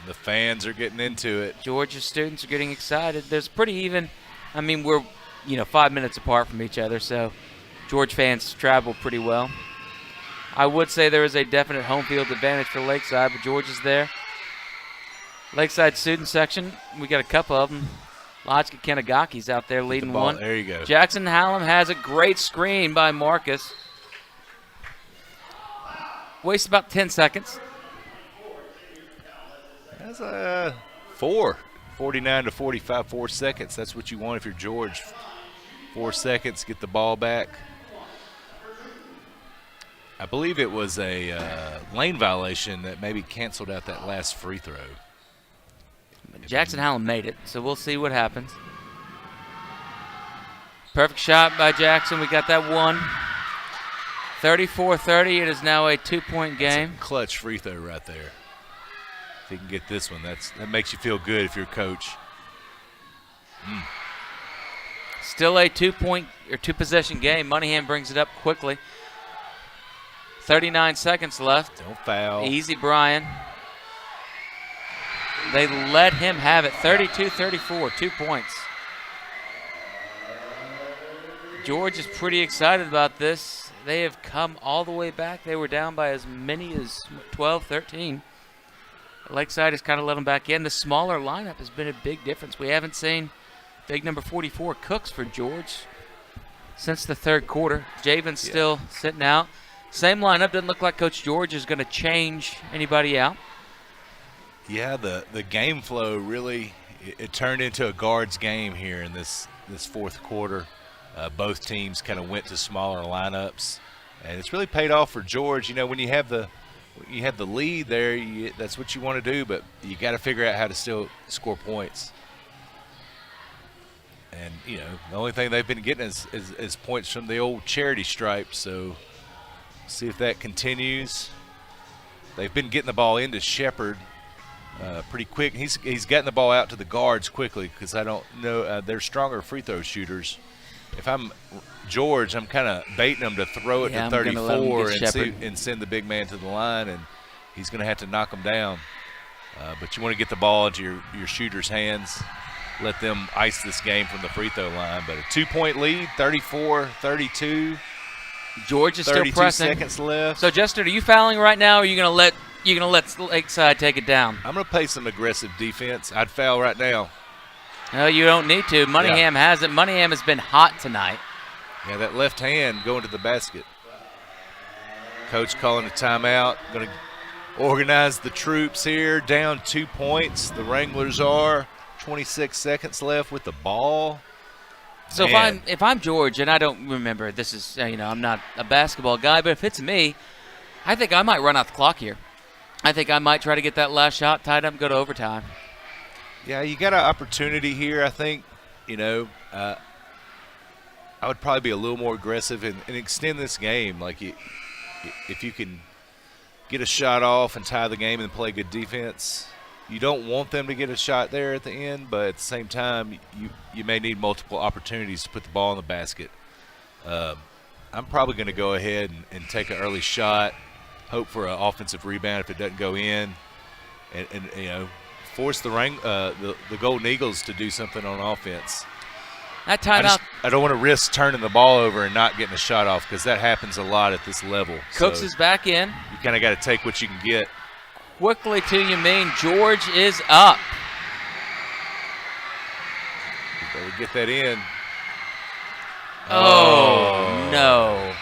The fans are getting into it. Georgia students are getting excited. There's pretty even. I mean, we're 5 minutes apart from each other, so George fans travel pretty well. I would say there is a definite home field advantage for Lakeside, but George is there. Lakeside student section, we got a couple of them. Lodgka Kenagaki's out there leading one. There you go. Jackson Hallam has a great screen by Marcus. Wastes about 10 seconds. That's 49-45, 4 seconds. That's what you want if you're George. 4 seconds, get the ball back. I believe it was a lane violation that maybe canceled out that last free throw. Jackson Hallam made it, so we'll see what happens. Perfect shot by Jackson. We got that one. 34-30. It is now a 2-point game. That's a clutch free throw right there. If you can get this one, that makes you feel good if you're a coach. Still a 2-point or 2-possession game. Moneyham brings it up quickly. 39 seconds left. Don't foul. Easy, Brian. They let him have it. 32-34, 2 points. George is pretty excited about this. They have come all the way back. They were down by as many as 12, 13. Lakeside has kind of let them back in. The smaller lineup has been a big difference. We haven't seen big number 44 Cooks for George since the third quarter. Javen's still sitting out. Same lineup. Doesn't look like Coach George is going to change anybody out. Yeah, the game flow really it turned into a guards game here in this fourth quarter. Both teams kind of went to smaller lineups, and it's really paid off for George. You know, when you have the lead there, that's what you want to do, but you got to figure out how to still score points. And you know, the only thing they've been getting is points from the old charity stripe. So see if that continues. They've been getting the ball into Shepard pretty quick. He's gotten the ball out to the guards quickly because I don't know they're stronger free throw shooters. If I'm George, I'm kind of baiting him to throw it to 34 and send the big man to the line, and he's going to have to knock him down. But you want to get the ball into your shooter's hands, let them ice this game from the free throw line. But a 2-point lead, 34-32. George is still pressing. 32 seconds left. So, Justin, are you fouling right now, or are you going to let Lakeside take it down? I'm going to play some aggressive defense. I'd foul right now. No, you don't need to. Moneyham has it. Moneyham has been hot tonight. Yeah, that left hand going to the basket. Coach calling a timeout. Going to organize the troops here. Down 2 points. The Wranglers are. 26 seconds left with the ball. So if I'm George, and I don't remember, this is I'm not a basketball guy, but if it's me, I think I might run out the clock here. I think I might try to get that last shot tied up and go to overtime. Yeah, you got an opportunity here. I think, I would probably be a little more aggressive and extend this game. Like, if you can get a shot off and tie the game and play good defense, you don't want them to get a shot there at the end, but at the same time, you may need multiple opportunities to put the ball in the basket. I'm probably going to go ahead and take an early shot, hope for an offensive rebound if it doesn't go in, and force the Golden Eagles to do something on offense. That timeout. I don't want to risk turning the ball over and not getting a shot off because that happens a lot at this level. Cooks is back in. You kind of got to take what you can get. Quickly to Yameen. George is up. You better get that in. Oh, no.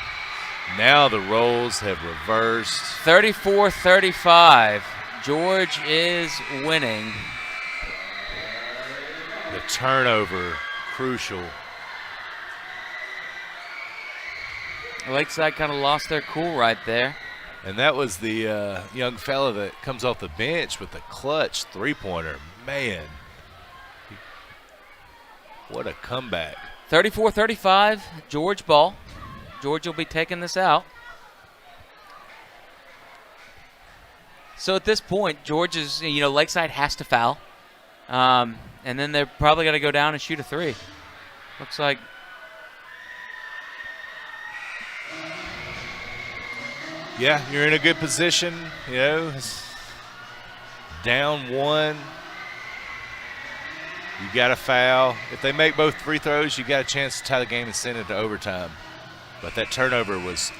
Now the roles have reversed. 34-35. George is winning. The turnover, crucial. Lakeside kind of lost their cool right there. And that was the young fella that comes off the bench with the clutch three-pointer. Man, what a comeback. 34-35, George ball. George will be taking this out. So at this point, George is, Lakeside has to foul. And then they're probably going to go down and shoot a three. Looks like. Yeah, you're in a good position, down one. You got a foul. If they make both free throws, you got a chance to tie the game and send it to overtime. But that turnover was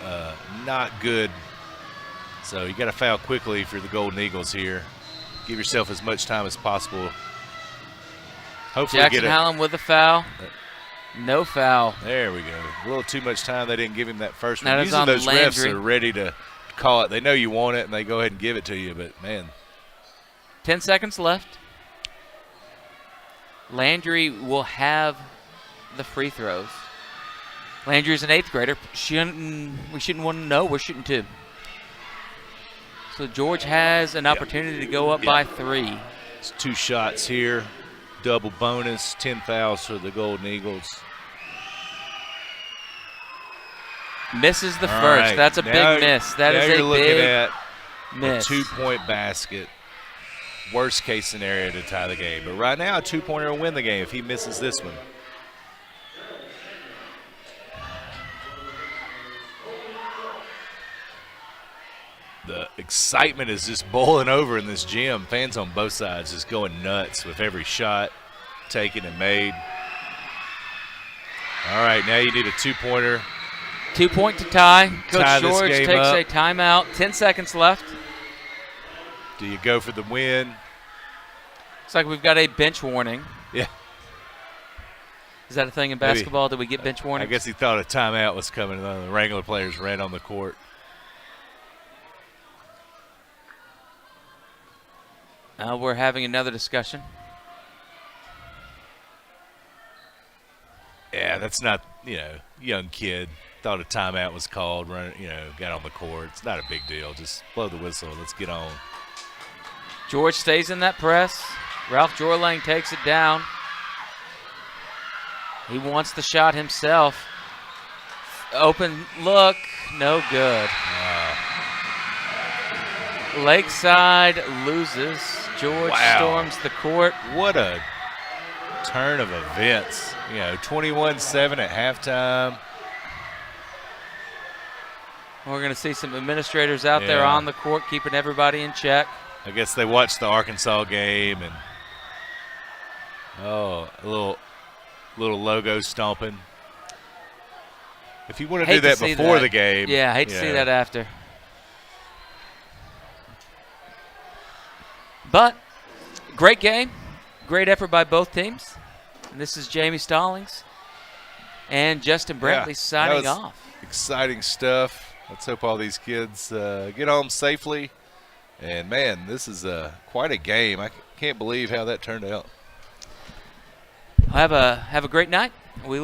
not good. So you got to foul quickly if you're the Golden Eagles here. Give yourself as much time as possible. Hopefully Jackson Hallam with a foul. No foul. There we go. A little too much time. They didn't give him that first one. That is Usually on those Landry. refs are ready to call it. They know you want it, and they go ahead and give it to you. But, man. 10 seconds left. Landry will have the free throws. Landry's an 8th grader. We shouldn't want to know. We're shooting 2. So George has an opportunity to go up by 3. It's 2 shots here. Double bonus. 10 fouls for the Golden Eagles. Misses the All first. right. That's a big miss. That is you're a looking big at miss. a 2-point basket. Worst case scenario to tie the game. But right now, a 2-pointer will win the game if he misses this one. The excitement is just boiling over in this gym. Fans on both sides just going nuts with every shot taken and made. All right, now you need a 2-pointer. 2-point to tie. Coach Tie this George game takes up. a timeout. 10 seconds left. Do you go for the win? Looks like we've got a bench warning. Yeah. Is that a thing in Maybe. basketball? Do we get bench warnings? I guess he thought a timeout was coming. The Wrangler players ran on the court. We're having another discussion. Yeah, that's not, young kid. Thought a timeout was called, got on the court. It's not a big deal. Just blow the whistle. Let's get on. George stays in that press. Ralph Jorlang takes it down. He wants the shot himself. Open look, no good. Lakeside loses. George storms the court. What a turn of events. 21-7 at halftime. We're going to see some administrators out there on the court keeping everybody in check. I guess they watched the Arkansas game and a little logo stomping. If you want to do that before the game. Yeah, I hate to see that after. But great game. Great effort by both teams. And this is Jamie Stallings and Justin Brantley signing off. Exciting stuff. Let's hope all these kids get home safely. And, man, this is quite a game. I can't believe how that turned out. Have a great night. We